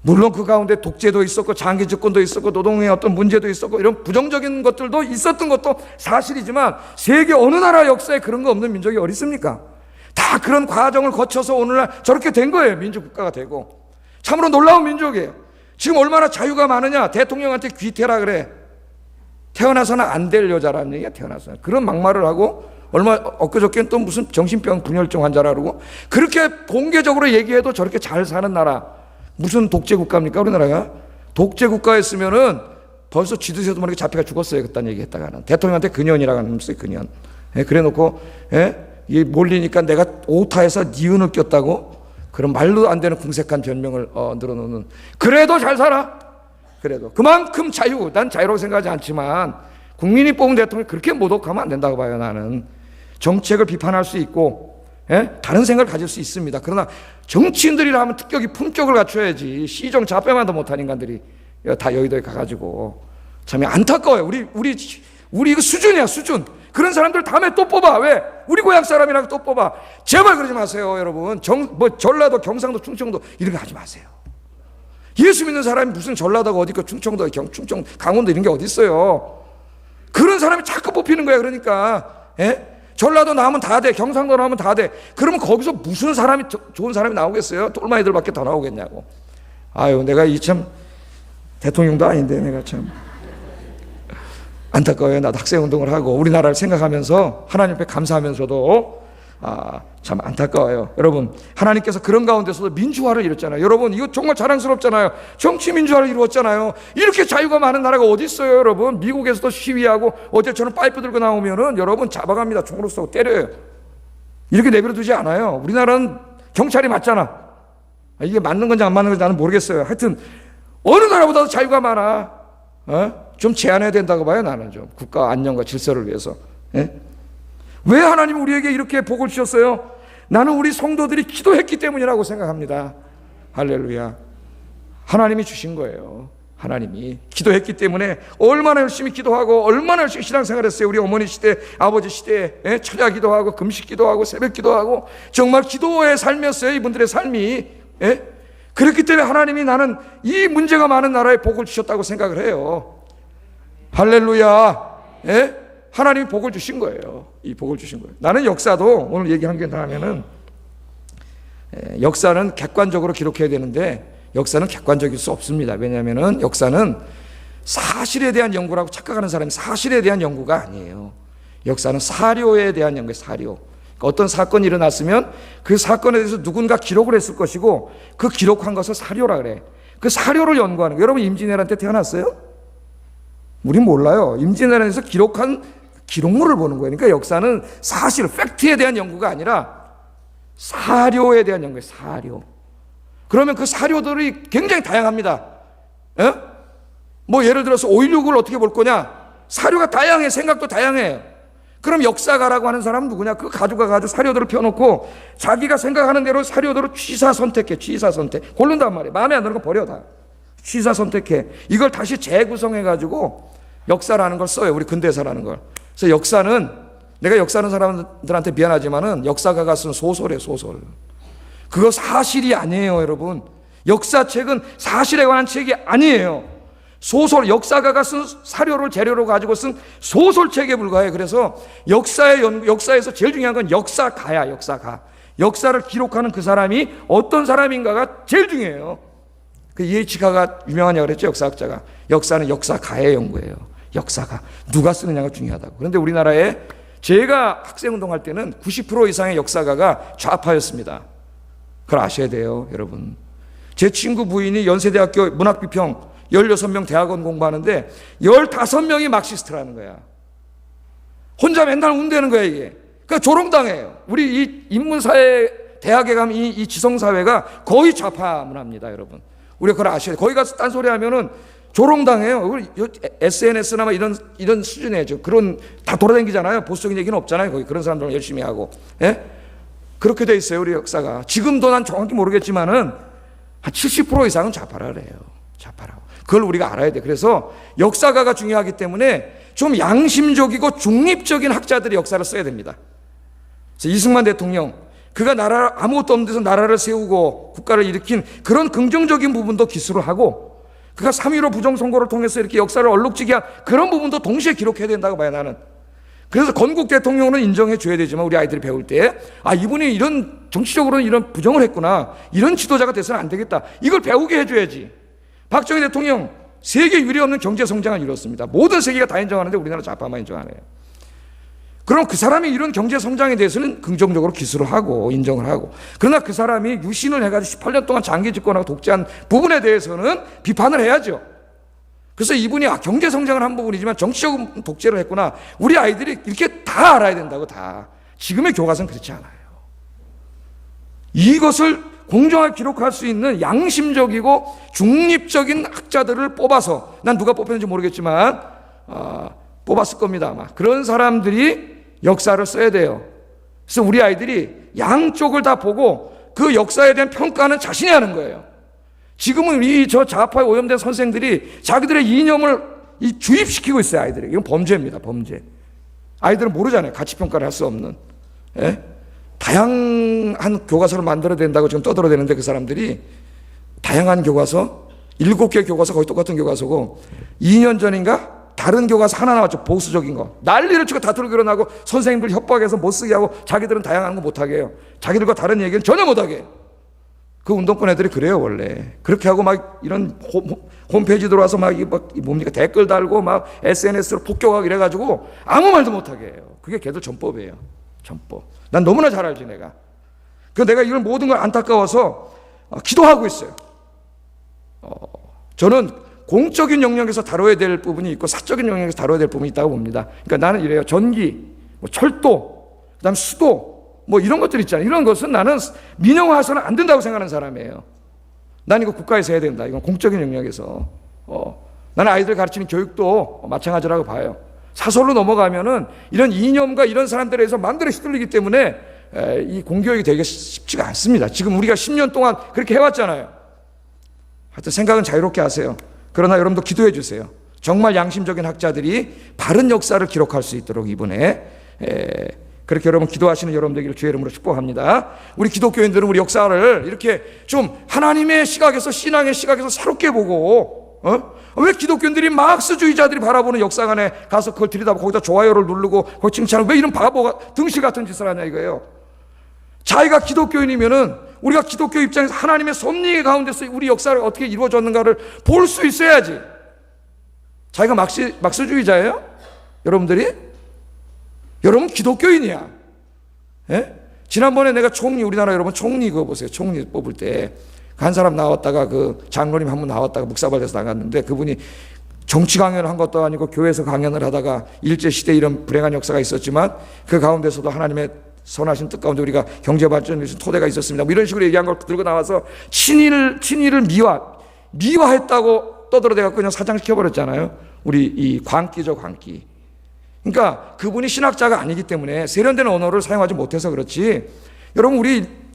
물론 그 가운데 독재도 있었고 장기 집권도 있었고 노동의 어떤 문제도 있었고 이런 부정적인 것들도 있었던 것도 사실이지만 세계 어느 나라 역사에 그런 거 없는 민족이 어디 있습니까? 다 그런 과정을 거쳐서 오늘날 저렇게 된 거예요. 민주국가가 되고. 참으로 놀라운 민족이에요. 지금 얼마나 자유가 많으냐. 대통령한테 귀태라 그래. 태어나서는 안 될 여자라는 얘기야. 태어나서는. 그런 막말을 하고 엊그저께는 또 무슨 정신병 분열증 환자라 그러고 그렇게 공개적으로 얘기해도 저렇게 잘 사는 나라. 무슨 독재국가입니까 우리나라가? 독재국가였으면은 벌써 쥐두새도 모르게 잡혀가 죽었어요. 그딴 얘기 했다가는. 대통령한테 근현이라고 하는 놈 있어요. 근현. 그래 놓고 이 몰리니까 내가 오타에서 니은을 꼈다고 그런 말도 안 되는 궁색한 변명을 늘어놓는. 그래도 잘 살아. 그래도 그만큼 자유. 난 자유라고 생각하지 않지만 국민이 뽑은 대통령이 그렇게 모독하면 안 된다고 봐요. 나는 정책을 비판할 수 있고 다른 생각을 가질 수 있습니다. 그러나 정치인들이라면 특격이 품격을 갖춰야지. 시정 잡배만도 못한 인간들이 다 여의도에 가가지고 참 안타까워요. 우리 이거 수준이야, 수준. 그런 사람들 다음에 또 뽑아. 왜? 우리 고향 사람이라고 또 뽑아. 제발 그러지 마세요, 여러분. 전라도, 경상도, 충청도 이런 거 하지 마세요. 예수 믿는 사람이 무슨 전라도가 어디 있고 충청도, 충청, 강원도 이런 게 어디 있어요? 그런 사람이 자꾸 뽑히는 거야. 그러니까 전라도 나오면 다 돼. 경상도 나오면 다 돼. 그러면 거기서 무슨 사람이 좋은 사람이 나오겠어요? 똘마이들밖에 더 나오겠냐고. 아유, 내가 참 대통령도 아닌데 내가 참 안타까워요. 나도 학생운동을 하고 우리나라를 생각하면서 하나님 앞에 감사하면서도 참 안타까워요. 여러분, 하나님께서 그런 가운데서도 민주화를 이뤘잖아요. 여러분, 이거 정말 자랑스럽잖아요. 정치 민주화를 이루었잖아요. 이렇게 자유가 많은 나라가 어디 있어요, 여러분? 미국에서도 시위하고 어제처럼 파이프 들고 나오면은 여러분 잡아갑니다. 총으로 쏘고 때려요. 이렇게 내버려 두지 않아요. 우리나라는 경찰이 맞잖아. 이게 맞는 건지 안 맞는 건지 나는 모르겠어요. 하여튼 어느 나라보다도 자유가 많아. 좀 제한해야 된다고 봐요. 나는 좀 국가 안녕과 질서를 위해서. 왜 하나님은 우리에게 이렇게 복을 주셨어요? 나는 우리 성도들이 기도했기 때문이라고 생각합니다. 할렐루야. 하나님이 주신 거예요. 하나님이 기도했기 때문에 얼마나 열심히 기도하고 얼마나 열심히 신앙생활했어요. 우리 어머니 시대, 아버지 시대에 철야 기도하고 금식 기도하고 새벽 기도하고 정말 기도의 삶이었어요. 이분들의 삶이. 그렇기 때문에 하나님이 나는 이 문제가 많은 나라에 복을 주셨다고 생각을 해요. 할렐루야. 하나님이 복을 주신 거예요. 이 복을 주신 거예요. 나는 역사도 오늘 얘기한 게 나면은 역사는 객관적으로 기록해야 되는데 역사는 객관적일 수 없습니다. 왜냐하면은 역사는 사실에 대한 연구라고 착각하는 사람이 사실에 대한 연구가 아니에요. 역사는 사료에 대한 연구예요. 사료. 그러니까 어떤 사건이 일어났으면 그 사건에 대해서 누군가 기록을 했을 것이고 그 기록한 것을 사료라 그래. 그 사료를 연구하는 거예요. 여러분 임진왜란 때 태어났어요? 우린 몰라요. 임진왜란에서 기록한 기록물을 보는 거예요. 그러니까 역사는 사실, 팩트에 대한 연구가 아니라 사료에 대한 연구예요. 사료. 그러면 그 사료들이 굉장히 다양합니다. 뭐 예를 들어서 5.16을 어떻게 볼 거냐? 사료가 다양해. 생각도 다양해요. 그럼 역사가라고 하는 사람은 누구냐? 그거 가지고 사료들을 펴놓고 자기가 생각하는 대로 사료들을 취사 선택해. 취사 선택. 고른단 말이에요. 마음에 안 드는 거 버려 다. 취사 선택해. 이걸 다시 재구성해가지고 역사라는 걸 써요. 우리 근대사라는 걸. 그래서 역사는 내가 역사하는 사람들한테 미안하지만은 역사가가 쓴 소설이에요, 소설. 그거 사실이 아니에요, 여러분. 역사책은 사실에 관한 책이 아니에요. 소설, 역사가가 쓴 사료를 재료로 가지고 쓴 소설책에 불과해요. 그래서 역사에서 제일 중요한 건 역사가야, 역사가. 역사를 기록하는 그 사람이 어떤 사람인가가 제일 중요해요. 그 이에이치가가 유명하냐고 그랬죠, 역사학자가. 역사는 역사가의 연구예요. 역사가. 누가 쓰느냐가 중요하다고. 그런데 우리나라에 제가 학생운동할 때는 90% 이상의 역사가가 좌파였습니다. 그걸 아셔야 돼요, 여러분. 제 친구 부인이 연세대학교 문학비평 16명 대학원 공부하는데 15명이 막시스트라는 거야. 혼자 맨날 운대는 거야, 이게. 그러니까 조롱당해요. 우리 이 인문사회 대학에 가면 이 지성사회가 거의 좌파 문화입니다, 여러분. 우리가 그걸 아셔야 돼요. 거기 가서 딴소리 하면은 조롱당해요. SNS나 이런 수준이에요. 그런 다 돌아다니잖아요. 보수적인 얘기는 없잖아요. 거기 그런 사람들은 열심히 하고. 예? 그렇게 돼 있어요, 우리 역사가. 지금도 난 정확히 모르겠지만은 한 70% 이상은 좌파라 그래요. 좌파라고. 그걸 우리가 알아야 돼. 그래서 역사가가 중요하기 때문에 좀 양심적이고 중립적인 학자들이 역사를 써야 됩니다. 그래서 이승만 대통령, 그가 아무것도 없는 데서 나라를 세우고 국가를 일으킨 그런 긍정적인 부분도 기술을 하고, 그가 3.15 부정선거를 통해서 이렇게 역사를 얼룩지게 한 그런 부분도 동시에 기록해야 된다고 봐요, 나는. 그래서 건국 대통령은 인정해 줘야 되지만 우리 아이들이 배울 때, 이분이 이런 정치적으로는 이런 부정을 했구나, 이런 지도자가 돼서는 안 되겠다, 이걸 배우게 해줘야지. 박정희 대통령 세계 유례없는 경제 성장을 이뤘습니다. 모든 세계가 다 인정하는데 우리나라 좌파만 인정하네요. 그럼 그 사람이 이런 경제 성장에 대해서는 긍정적으로 기술을 하고 인정을 하고, 그러나 그 사람이 유신을 해가지고 18년 동안 장기 집권하고 독재한 부분에 대해서는 비판을 해야죠. 그래서 이분이 경제 성장을 한 부분이지만 정치적 독재를 했구나, 우리 아이들이 이렇게 다 알아야 된다고. 다. 지금의 교과서는 그렇지 않아요. 이것을 공정하게 기록할 수 있는 양심적이고 중립적인 학자들을 뽑아서, 난 누가 뽑혔는지 모르겠지만 뽑았을 겁니다, 아마. 그런 사람들이 역사를 써야 돼요. 그래서 우리 아이들이 양쪽을 다 보고 그 역사에 대한 평가는 자신이 하는 거예요. 지금은 저 좌파에 오염된 선생들이 자기들의 이념을 주입시키고 있어요, 아이들에게. 이건 범죄입니다, 범죄. 아이들은 모르잖아요, 가치평가를 할 수 없는. 예? 다양한 교과서를 만들어야 된다고 지금 떠들어대는데, 그 사람들이 다양한 교과서, 7개 교과서 거의 똑같은 교과서고, 2년 전인가 다른 교과서 하나 나왔죠, 보수적인 거. 난리를 치고 다투고 일어나고 선생님들 협박해서 못 쓰게 하고 자기들은 다양한 거 못하게 해요. 자기들과 다른 얘기는 전혀 못하게 해요. 그 운동권 애들이 그래요, 원래. 그렇게 하고 막 이런 홈페이지 들어와서 막 뭡니까, 댓글 달고 막 SNS로 폭격하고 이래가지고 아무 말도 못하게 해요. 그게 걔들 전법이에요, 전법. 난 너무나 잘 알지, 내가. 그래서 내가 이런 모든 걸 안타까워서 기도하고 있어요. 저는 공적인 영역에서 다뤄야 될 부분이 있고 사적인 영역에서 다뤄야 될 부분이 있다고 봅니다. 그러니까 나는 이래요. 전기, 철도, 그다음 수도, 이런 것들 있잖아요. 이런 것은 나는 민영화해서는 안 된다고 생각하는 사람이에요. 난 이거 국가에서 해야 된다. 이건 공적인 영역에서. 나는 아이들 가르치는 교육도 마찬가지라고 봐요. 사설로 넘어가면은 이런 이념과 이런 사람들에 의해서 마음대로 휘둘리기 때문에 이 공교육이 되게 쉽지가 않습니다. 지금 우리가 10년 동안 그렇게 해왔잖아요. 하여튼 생각은 자유롭게 하세요. 그러나 여러분도 기도해 주세요. 정말 양심적인 학자들이 바른 역사를 기록할 수 있도록 이번에 그렇게 여러분 기도하시는 여러분 되기를 주의 이름으로 축복합니다. 우리 기독교인들은 우리 역사를 이렇게 좀 하나님의 시각에서, 신앙의 시각에서 새롭게 보고, 왜 기독교인들이 마르크스주의자들이 바라보는 역사관에 가서 그걸 들여다보고 거기다 좋아요를 누르고 거기 칭찬하고, 왜 이런 바보가 등실 같은 짓을 하냐 이거예요. 자기가 기독교인이면은 우리가 기독교 입장에서 하나님의 섭리 가운데서 우리 역사를 어떻게 이루어졌는가를 볼 수 있어야지. 자기가 마르크스주의자예요? 여러분들이? 여러분 기독교인이야. 예? 지난번에 내가 우리나라 여러분 총리 그거 보세요. 총리 뽑을 때 한 사람 나왔다가 그 장로님 한 분 나왔다가 묵사발 돼서 나갔는데, 그분이 정치 강연을 한 것도 아니고 교회에서 강연을 하다가 일제시대 이런 불행한 역사가 있었지만 그 가운데서도 하나님의 선하신 뜻 가운데 우리가 경제 발전을 위해서 토대가 있었습니다. 이런 식으로 얘기한 걸 들고 나와서 친일을 미화했다고 떠들어대갖고 그냥 사장시켜버렸잖아요. 우리 이 광기죠, 광기. 그러니까 그분이 신학자가 아니기 때문에 세련된 언어를 사용하지 못해서 그렇지, 여러분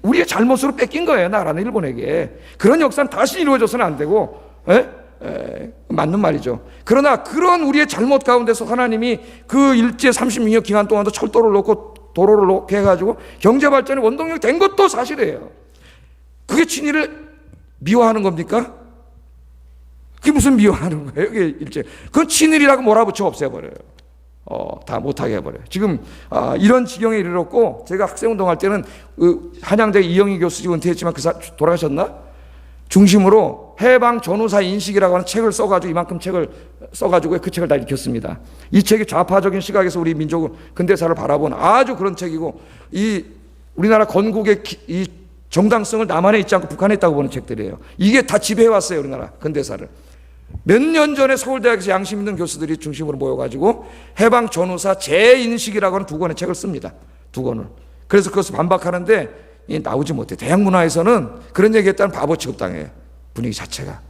우리의 잘못으로 뺏긴 거예요, 나라는 일본에게. 그런 역사는 다시 이루어져서는 안 되고, 맞는 말이죠. 그러나 그런 우리의 잘못 가운데서 하나님이 그 일제 36년 기간 동안도 철도를 놓고 도로를 놓게 해가지고 경제발전의 원동력이 된 것도 사실이에요. 그게 친일을 미워하는 겁니까? 그게 무슨 미워하는 거예요? 이게 일제. 그건 친일이라고 몰아붙여 없애버려요. 다 못하게 해버려요. 지금 이런 지경에 이르렀고, 제가 학생운동할 때는 한양대 이영희 교수 지금 은퇴했지만 돌아가셨나? 중심으로 해방 전후사 인식이라고 하는 책을 써가지고, 이만큼 책을 써가지고 그 책을 다 읽혔습니다. 이 책이 좌파적인 시각에서 우리 민족 근대사를 바라본 아주 그런 책이고, 이 우리나라 건국의 이 정당성을 남한에 있지 않고 북한에 있다고 보는 책들이에요. 이게 다 지배해왔어요, 우리나라 근대사를. 몇 년 전에 서울대학에서 양심 있는 교수들이 중심으로 모여가지고 해방 전후사 재인식이라고 하는 2권의 책을 씁니다. 2권을. 그래서 그것을 반박하는데 나오지 못해. 대학문화에서는 그런 얘기했다는 바보 취급당해요. 분위기 자체가.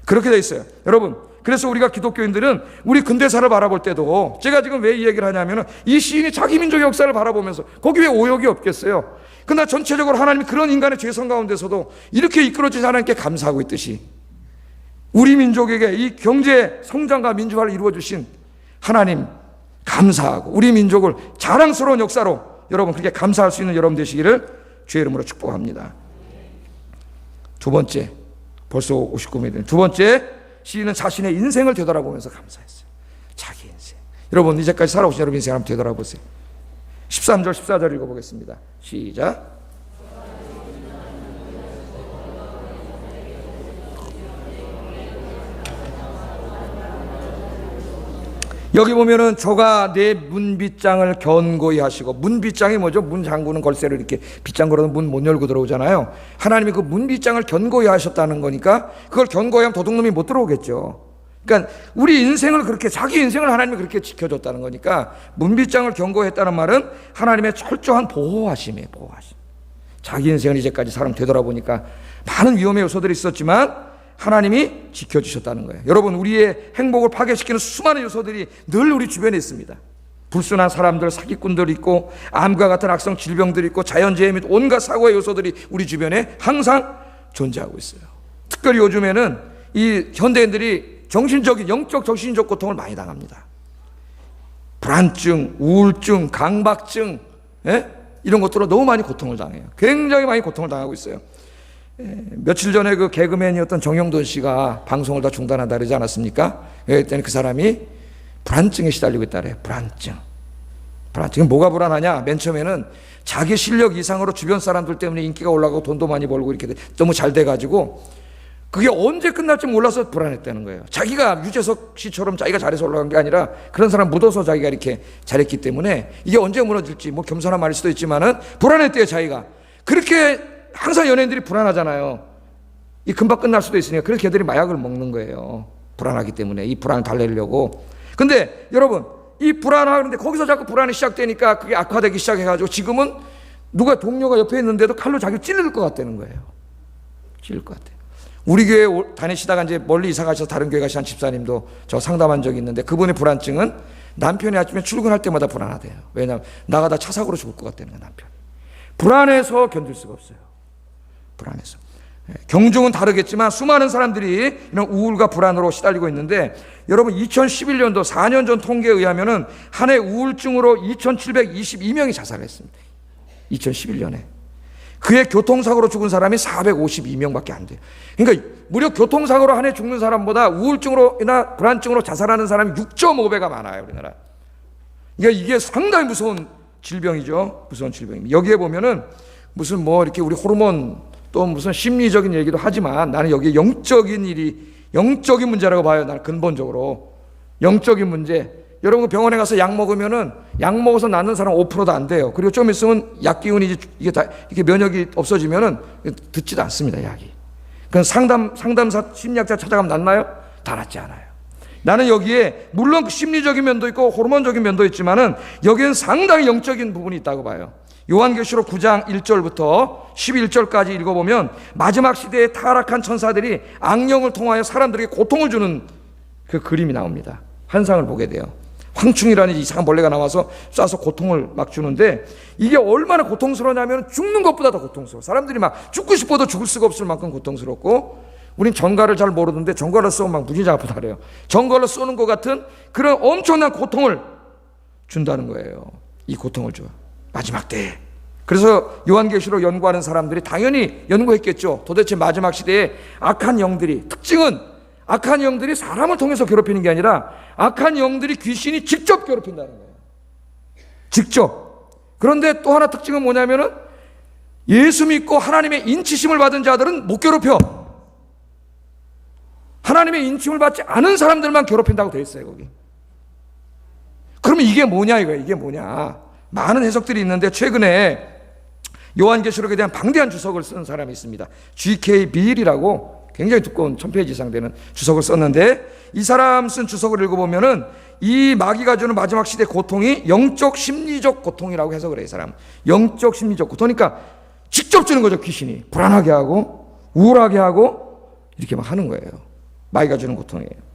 그렇게 돼 있어요. 여러분, 그래서 우리가 기독교인들은 우리 근대사를 바라볼 때도, 제가 지금 왜 이 얘기를 하냐면은 이 시인이 자기 민족의 역사를 바라보면서 거기 왜 오역이 없겠어요? 그러나 전체적으로 하나님이 그런 인간의 죄성 가운데서도 이렇게 이끌어주신 하나님께 감사하고 있듯이, 우리 민족에게 이 경제 성장과 민주화를 이루어주신 하나님 감사하고, 우리 민족을 자랑스러운 역사로 여러분 그렇게 감사할 수 있는 여러분 되시기를 주의 이름으로 축복합니다. 두 번째, 벌써 59분이 된 두 번째, 시인은 자신의 인생을 되돌아보면서 감사했어요. 자기 인생. 여러분 이제까지 살아오신 여러분 인생 한번 되돌아보세요. 13절 14절 읽어보겠습니다. 시작. 여기 보면은 저가 내 문빗장을 견고히 하시고, 문빗장이 뭐죠? 문 잠그는 걸쇠를 이렇게 빗장 걸어도 문 못 열고 들어오잖아요. 하나님이 그 문빗장을 견고히 하셨다는 거니까 그걸 견고히 하면 도둑놈이 못 들어오겠죠. 그러니까 우리 인생을 그렇게, 자기 인생을 하나님이 그렇게 지켜줬다는 거니까, 문빗장을 견고히 했다는 말은 하나님의 철저한 보호하심이에요. 보호하심. 자기 인생을 이제까지 사람 되돌아보니까 많은 위험의 요소들이 있었지만 하나님이 지켜주셨다는 거예요. 여러분, 우리의 행복을 파괴시키는 수많은 요소들이 늘 우리 주변에 있습니다. 불순한 사람들, 사기꾼들 있고, 암과 같은 악성 질병들이 있고, 자연재해 및 온갖 사고의 요소들이 우리 주변에 항상 존재하고 있어요. 특별히 요즘에는 이 현대인들이 정신적인, 영적 정신적 고통을 많이 당합니다. 불안증, 우울증, 강박증, 이런 것들로 너무 많이 고통을 당해요. 굉장히 많이 고통을 당하고 있어요. 며칠 전에 그 개그맨이었던 정영돈 씨가 방송을 다 중단한다 그러지 않았습니까? 그랬더니 그 사람이 불안증에 시달리고 있다 그래요. 불안증. 뭐가 불안하냐? 맨 처음에는 자기 실력 이상으로 주변 사람들 때문에 인기가 올라가고 돈도 많이 벌고 이렇게 너무 잘 돼가지고 그게 언제 끝날지 몰라서 불안했다는 거예요. 자기가 유재석 씨처럼 자기가 잘해서 올라간 게 아니라 그런 사람 묻어서 자기가 이렇게 잘했기 때문에 이게 언제 무너질지, 뭐 겸손한 말일 수도 있지만은 불안했대요, 자기가. 그렇게 항상 연예인들이 불안하잖아요. 이 금방 끝날 수도 있으니까 그래서 걔들이 마약을 먹는 거예요. 불안하기 때문에, 이 불안을 달래려고. 근데 여러분, 이 불안하는데 거기서 자꾸 불안이 시작되니까 그게 악화되기 시작해가지고 지금은 누가 동료가 옆에 있는데도 칼로 자기를 찌를 것 같다는 거예요. 찌를 것 같아요. 우리 교회 다니시다가 이제 멀리 이사 가셔서 다른 교회 가신 집사님도 저 상담한 적이 있는데, 그분의 불안증은 남편이 아침에 출근할 때마다 불안하대요. 왜냐하면 나가다 차 사고로 죽을 것 같다는 거예요, 남편이. 불안해서 견딜 수가 없어요. 불안해서. 경중은 다르겠지만 수많은 사람들이 이런 우울과 불안으로 시달리고 있는데, 여러분 2011년도 4년 전 통계에 의하면은 한 해 우울증으로 2,722명이 자살했습니다. 2011년에. 그해 교통사고로 죽은 사람이 452명밖에 안 돼요. 그러니까 무려 교통사고로 한 해 죽는 사람보다 우울증으로나 불안증으로 자살하는 사람이 6.5배가 많아요, 우리나라. 그러니까 이게 상당히 무서운 질병이죠. 무서운 질병입니다. 여기에 보면은 무슨 뭐 이렇게 우리 호르몬 또 무슨 심리적인 얘기도 하지만 나는 여기에 영적인 문제라고 봐요. 나는 근본적으로 영적인 문제. 여러분 병원에 가서 약 먹으면은 약 먹어서 낫는 사람 5%도 안 돼요. 그리고 좀 있으면 약 기운이 이게 다 이렇게 면역이 없어지면은 듣지도 않습니다, 약이. 그럼 상담사 심리학자 찾아가면 낫나요? 다 낫지 않아요. 나는 여기에 물론 심리적인 면도 있고 호르몬적인 면도 있지만은 여기엔 상당히 영적인 부분이 있다고 봐요. 요한계시록 9장 1절부터 11절까지 읽어보면 마지막 시대에 타락한 천사들이 악령을 통하여 사람들에게 고통을 주는 그 그림이 나옵니다. 환상을 보게 돼요. 황충이라는 이상한 벌레가 나와서 쏴서 고통을 막 주는데, 이게 얼마나 고통스러우냐면 죽는 것보다 더 고통스러워. 사람들이 막 죽고 싶어도 죽을 수가 없을 만큼 고통스럽고, 우린 전갈을 잘 모르는데 전갈을 쏘면 막 무지장 아프다 그래요. 전갈로 쏘는 것 같은 그런 엄청난 고통을 준다는 거예요. 이 고통을 줘. 마지막 때에. 그래서 요한계시록 연구하는 사람들이 당연히 연구했겠죠. 도대체 마지막 시대에 악한 영들이, 특징은 악한 영들이 사람을 통해서 괴롭히는 게 아니라 악한 영들이 귀신이 직접 괴롭힌다는 거예요. 직접. 그런데 또 하나 특징은 뭐냐면은 예수 믿고 하나님의 인치심을 받은 자들은 못 괴롭혀. 하나님의 인침을 받지 않은 사람들만 괴롭힌다고 되어 있어요, 거기. 그러면 이게 뭐냐, 이게 뭐냐. 많은 해석들이 있는데 최근에 요한계시록에 대한 방대한 주석을 쓴 사람이 있습니다. G.K. 빌이라고 굉장히 두꺼운 1000페이지 이상 되는 주석을 썼는데, 이 사람 쓴 주석을 읽어보면은 이 마귀가 주는 마지막 시대 고통이 영적 심리적 고통이라고 해석을 해요. 이 사람 영적 심리적 고통. 그러니까 직접 주는 거죠. 귀신이 불안하게 하고 우울하게 하고 이렇게 막 하는 거예요. 마귀가 주는 고통이에요.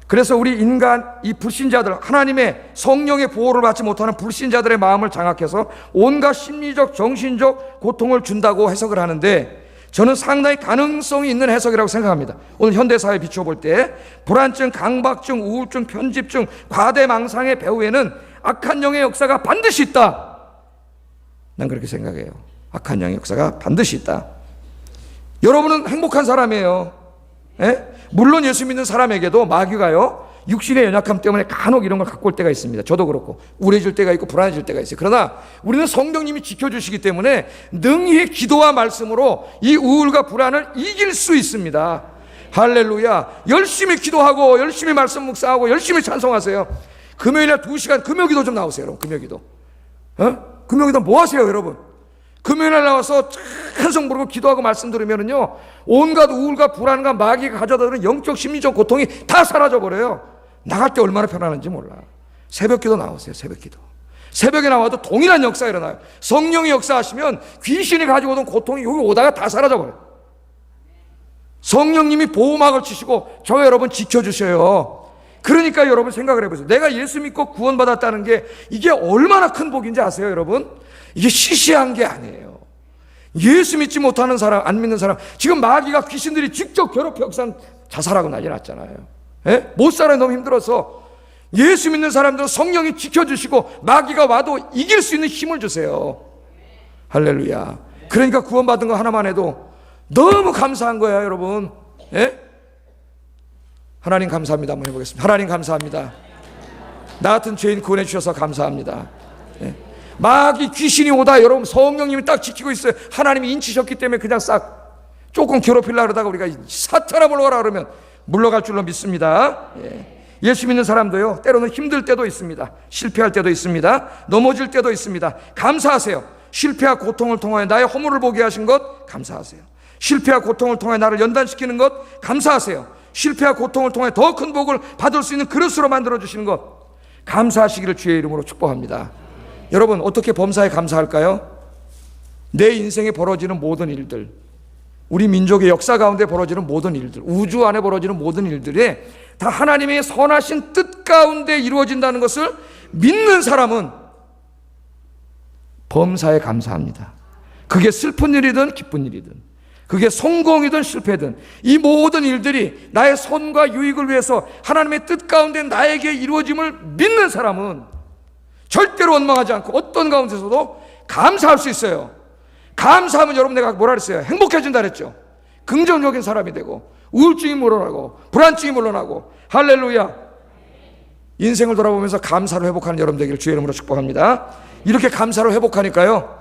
그래서 우리 인간, 이 불신자들, 하나님의 성령의 보호를 받지 못하는 불신자들의 마음을 장악해서 온갖 심리적 정신적 고통을 준다고 해석을 하는데, 저는 상당히 가능성이 있는 해석이라고 생각합니다. 오늘 현대사회에 비추어 때 불안증, 강박증, 우울증, 편집증, 과대망상의 배후에는 악한 영의 역사가 반드시 있다. 난 그렇게 생각해요. 악한 영의 역사가 반드시 있다. 여러분은 행복한 사람이에요. 예? 물론 예수 믿는 사람에게도 마귀가요, 육신의 연약함 때문에 간혹 이런 걸 갖고 올 때가 있습니다. 저도 그렇고 우울해질 때가 있고 불안해질 때가 있어요. 그러나 우리는 성령님이 지켜주시기 때문에 능히 기도와 말씀으로 이 우울과 불안을 이길 수 있습니다. 할렐루야. 열심히 기도하고 열심히 말씀 묵상하고 열심히 찬송하세요. 금요일날 2시간 금요기도 좀 나오세요. 여러분, 금요기도. 금요기도 뭐 하세요, 여러분? 금요일날 나와서 찬송 부르고 기도하고 말씀 들으면은요, 온갖 우울과 불안과 마귀가 가져다 주는 영적 심리적 고통이 다 사라져 버려요. 나갈 때 얼마나 편안한지 몰라. 새벽기도 나오세요. 새벽기도. 새벽에 나와도 동일한 역사가 일어나요. 성령이 역사하시면 귀신이 가지고 오던 고통이 여기 오다가 다 사라져 버려요. 성령님이 보호막을 치시고 저 여러분 지켜주셔요. 그러니까 여러분 생각을 해보세요. 내가 예수 믿고 구원받았다는 게 이게 얼마나 큰 복인지 아세요, 여러분? 이게 시시한 게 아니에요. 예수 믿지 못하는 사람, 안 믿는 사람, 지금 마귀가 귀신들이 직접 괴롭혀 역산 자살하고 난리 났잖아요. 예? 못 살아요. 너무 힘들어서. 예수 믿는 사람들은 성령이 지켜주시고 마귀가 와도 이길 수 있는 힘을 주세요. 할렐루야. 그러니까 구원받은 거 하나만 해도 너무 감사한 거야, 여러분. 예? 하나님 감사합니다. 한번 해보겠습니다. 하나님 감사합니다. 나 같은 죄인 구원해 주셔서 감사합니다. 예? 마귀 귀신이 오다 여러분 성령님이 딱 지키고 있어요. 하나님이 인치셨기 때문에 그냥 싹 조금 괴롭히려고 그러다가 우리가 사탄아 물러가라 그러면 물러갈 줄로 믿습니다. 예수 믿는 사람도요, 때로는 힘들 때도 있습니다. 실패할 때도 있습니다. 넘어질 때도 있습니다. 감사하세요. 실패와 고통을 통하여 나의 허물을 보게 하신 것 감사하세요. 실패와 고통을 통하여 나를 연단시키는 것 감사하세요. 실패와 고통을 통해 더 큰 복을 받을 수 있는 그릇으로 만들어주시는 것 감사하시기를 주의 이름으로 축복합니다. 여러분, 어떻게 범사에 감사할까요? 내 인생에 벌어지는 모든 일들, 우리 민족의 역사 가운데 벌어지는 모든 일들, 우주 안에 벌어지는 모든 일들이 다 하나님의 선하신 뜻 가운데 이루어진다는 것을 믿는 사람은 범사에 감사합니다. 그게 슬픈 일이든 기쁜 일이든, 그게 성공이든 실패든, 이 모든 일들이 나의 선과 유익을 위해서 하나님의 뜻 가운데 나에게 이루어짐을 믿는 사람은 절대로 원망하지 않고 어떤 가운데서도 감사할 수 있어요. 감사하면 여러분, 내가 뭐라 그랬어요? 행복해진다 그랬죠. 긍정적인 사람이 되고 우울증이 물러나고 불안증이 물러나고. 할렐루야. 인생을 돌아보면서 감사로 회복하는 여러분 되기를 주의 이름으로 축복합니다. 이렇게 감사로 회복하니까요,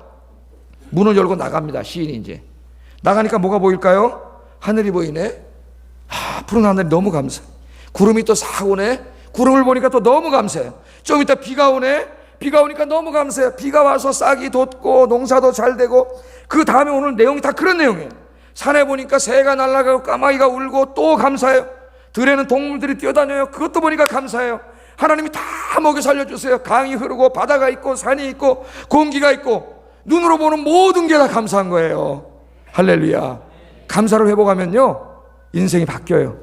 문을 열고 나갑니다. 시인이 이제 나가니까 뭐가 보일까요? 하늘이 보이네. 푸른 하늘이 너무 감사해. 구름이 또 싹 오네. 구름을 보니까 또 너무 감사해요. 좀 이따 비가 오네. 비가 오니까 너무 감사해요. 비가 와서 싹이 돋고 농사도 잘 되고. 그 다음에 오늘 내용이 다 그런 내용이에요. 산에 보니까 새가 날아가고 까마귀가 울고 또 감사해요. 들에는 동물들이 뛰어다녀요. 그것도 보니까 감사해요. 하나님이 다 먹여 살려주세요. 강이 흐르고 바다가 있고 산이 있고 공기가 있고 눈으로 보는 모든 게 다 감사한 거예요. 할렐루야. 감사를 회복하면요, 인생이 바뀌어요.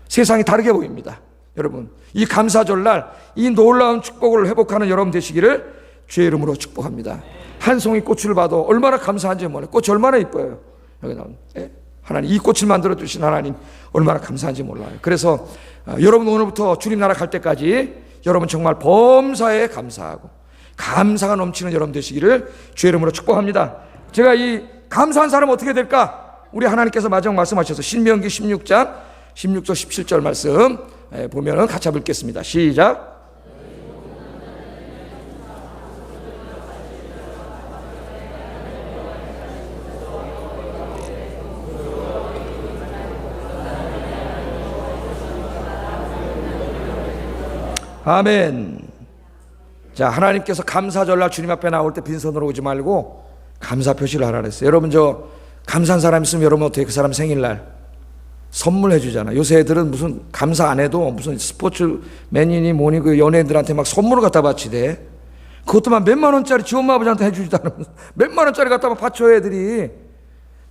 세상이 다르게 보입니다. 여러분, 이 감사절날 이 놀라운 축복을 회복하는 여러분 되시기를 주의 이름으로 축복합니다. 한 송이 꽃을 봐도 얼마나 감사한지 몰라요. 꽃이 얼마나 이뻐요. 여기 나오는. 하나님, 이 꽃을 만들어 주신 하나님 얼마나 감사한지 몰라요. 그래서 여러분 오늘부터 주님 나라 갈 때까지 여러분 정말 범사에 감사하고 감사가 넘치는 여러분 되시기를 주의 이름으로 축복합니다. 제가 이 감사한 사람 어떻게 될까? 우리 하나님께서 마지막 말씀하셔서 신명기 16장 16절 17절 말씀 보면은 같이 읽겠습니다. 시작. 아멘. 자, 하나님께서 감사절날 주님 앞에 나올 때 빈손으로 오지 말고 감사 표시를 하라 그랬어요. 여러분 저 감사한 사람 있으면 여러분 어떻게 그 사람 생일날 선물해 주잖아. 요새 애들은 무슨 감사 안 해도 무슨 스포츠맨이니 뭐니 그 연예인들한테 막 선물을 갖다 바치대. 그것도 막 몇만 원짜리 지 엄마 아버지한테 해주지도 않으면서 몇만 원짜리 갖다 막 바쳐요 애들이.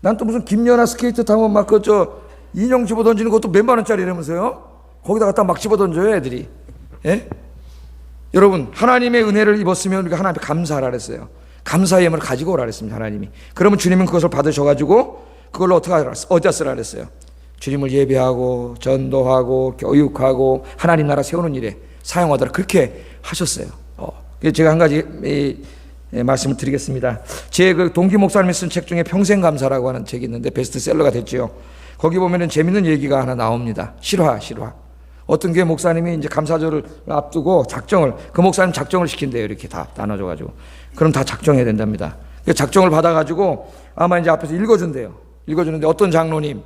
난 또 무슨 김연아 스케이트 타면 막 그 저 인형 집어 던지는 것도 몇만 원짜리 이러면서요. 거기다 갖다 막 집어 던져요 애들이. 예? 여러분 하나님의 은혜를 입었으면 우리가 하나님께 감사하라 그랬어요. 감사의 예물을 가지고 오라 그랬습니다. 하나님이. 그러면 주님은 그것을 받으셔가지고 그걸로 어디다 쓰라 그랬어요. 주님을 예배하고 전도하고 교육하고 하나님 나라 세우는 일에 사용하도록 그렇게 하셨어요. 제가 한 가지 말씀을 드리겠습니다. 제 그 동기 목사님이 쓴 책 중에 평생감사라고 하는 책이 있는데 베스트셀러가 됐죠. 거기 보면은 재밌는 얘기가 하나 나옵니다. 실화. 어떤 교회 목사님이 이제 감사절을 앞두고 그 목사님 작정을 시킨대요. 이렇게 다 나눠줘가지고. 그럼 다 작정해야 된답니다. 작정을 받아가지고 아마 이제 앞에서 읽어준대요. 읽어주는데 어떤 장로님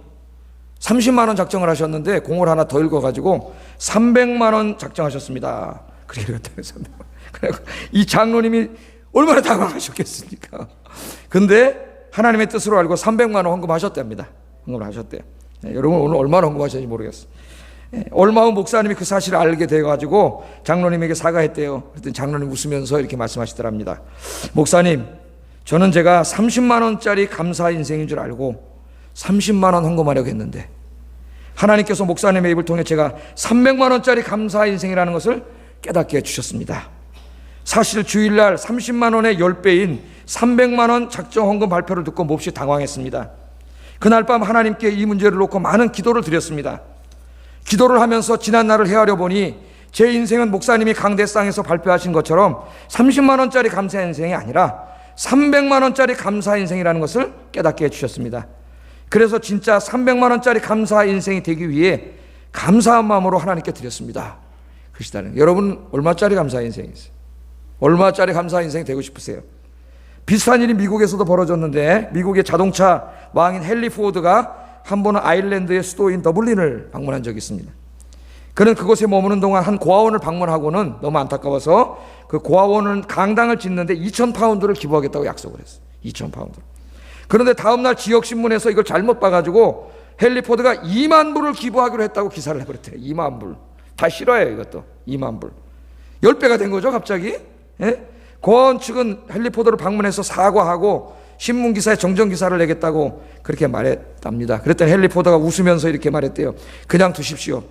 30만 원 작정을 하셨는데 공을 하나 더 읽어가지고 300만 원 작정하셨습니다. 그래 읽었다고 300만 원. 그래서 이 장로님이 얼마나 당황하셨겠습니까? 근데 하나님의 뜻으로 알고 300만 원 헌금하셨답니다. 헌금을 하셨대요. 여러분 오늘 얼마나 헌금하셨는지 모르겠어요. 얼마 후 목사님이 그 사실을 알게 돼가지고 장로님에게 사과했대요. 그랬더니 장로님 웃으면서 이렇게 말씀하시더랍니다. 목사님, 저는 제가 30만 원짜리 감사 인생인 줄 알고 30만 원 헌금하려고 했는데 하나님께서 목사님의 입을 통해 제가 300만 원짜리 감사 인생이라는 것을 깨닫게 해주셨습니다. 사실 주일날 30만 원의 10배인 300만 원 작정 헌금 발표를 듣고 몹시 당황했습니다. 그날 밤 하나님께 이 문제를 놓고 많은 기도를 드렸습니다. 기도를 하면서 지난 날을 헤아려 보니 제 인생은 목사님이 강대상에서 발표하신 것처럼 30만 원짜리 감사 인생이 아니라 300만 원짜리 감사 인생이라는 것을 깨닫게 해주셨습니다. 그래서 진짜 300만 원짜리 감사 인생이 되기 위해 감사한 마음으로 하나님께 드렸습니다. 그러시다는. 여러분 얼마짜리 감사 인생이세요? 얼마짜리 감사 인생이 되고 싶으세요? 비슷한 일이 미국에서도 벌어졌는데 미국의 자동차 왕인 헨리 포드가 한 번은 아일랜드의 수도인 더블린을 방문한 적이 있습니다. 그는 그곳에 머무는 동안 한 고아원을 방문하고는 너무 안타까워서 그 고아원은 강당을 짓는데 2,000파운드를 기부하겠다고 약속을 했어요. 2,000파운드. 그런데 다음날 지역신문에서 이걸 잘못 봐가지고 헨리 포드가 2만 불을 기부하기로 했다고 기사를 해버렸대요. 2만 불. 다 싫어요 이것도. 2만 불. 10배가 된 거죠 갑자기. 예? 고아원 측은 헨리 포드를 방문해서 사과하고 신문기사에 정정기사를 내겠다고 그렇게 말했답니다. 그랬더니 헨리 포드가 웃으면서 이렇게 말했대요. 그냥 두십시오.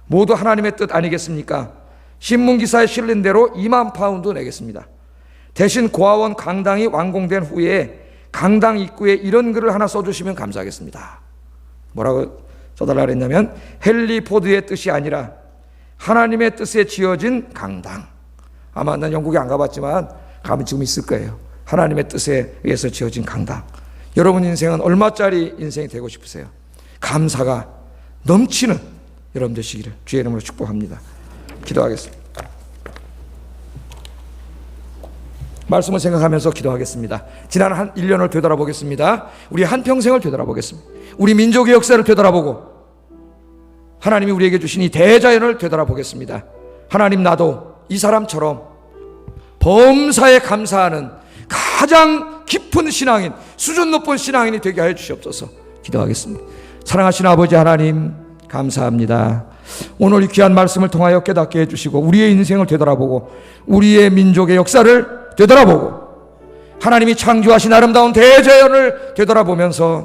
모두 하나님의 뜻 아니겠습니까? 신문기사에 실린 대로 2만 파운드 내겠습니다. 대신 고아원 강당이 완공된 후에 강당 입구에 이런 글을 하나 써주시면 감사하겠습니다. 뭐라고 써달라 그랬냐면 헨리 포드의 뜻이 아니라 하나님의 뜻에 지어진 강당. 아마 난 영국에 안 가봤지만 가면 지금 있을 거예요. 하나님의 뜻에 의해서 지어진 강당. 여러분 인생은 얼마짜리 인생이 되고 싶으세요? 감사가 넘치는 여러분 되시기를 주의 이름으로 축복합니다. 기도하겠습니다. 말씀을 생각하면서 기도하겠습니다. 지난 한 1년을 되돌아보겠습니다. 우리 한평생을 되돌아보겠습니다. 우리 민족의 역사를 되돌아보고 하나님이 우리에게 주신 이 대자연을 되돌아보겠습니다. 하나님, 나도 이 사람처럼 범사에 감사하는 가장 깊은 신앙인, 수준 높은 신앙인이 되게 하여 주시옵소서. 기도하겠습니다. 사랑하시는 아버지 하나님, 감사합니다. 오늘 이 귀한 말씀을 통하여 깨닫게 해주시고 우리의 인생을 되돌아보고 우리의 민족의 역사를 되돌아보고 하나님이 창조하신 아름다운 대자연을 되돌아보면서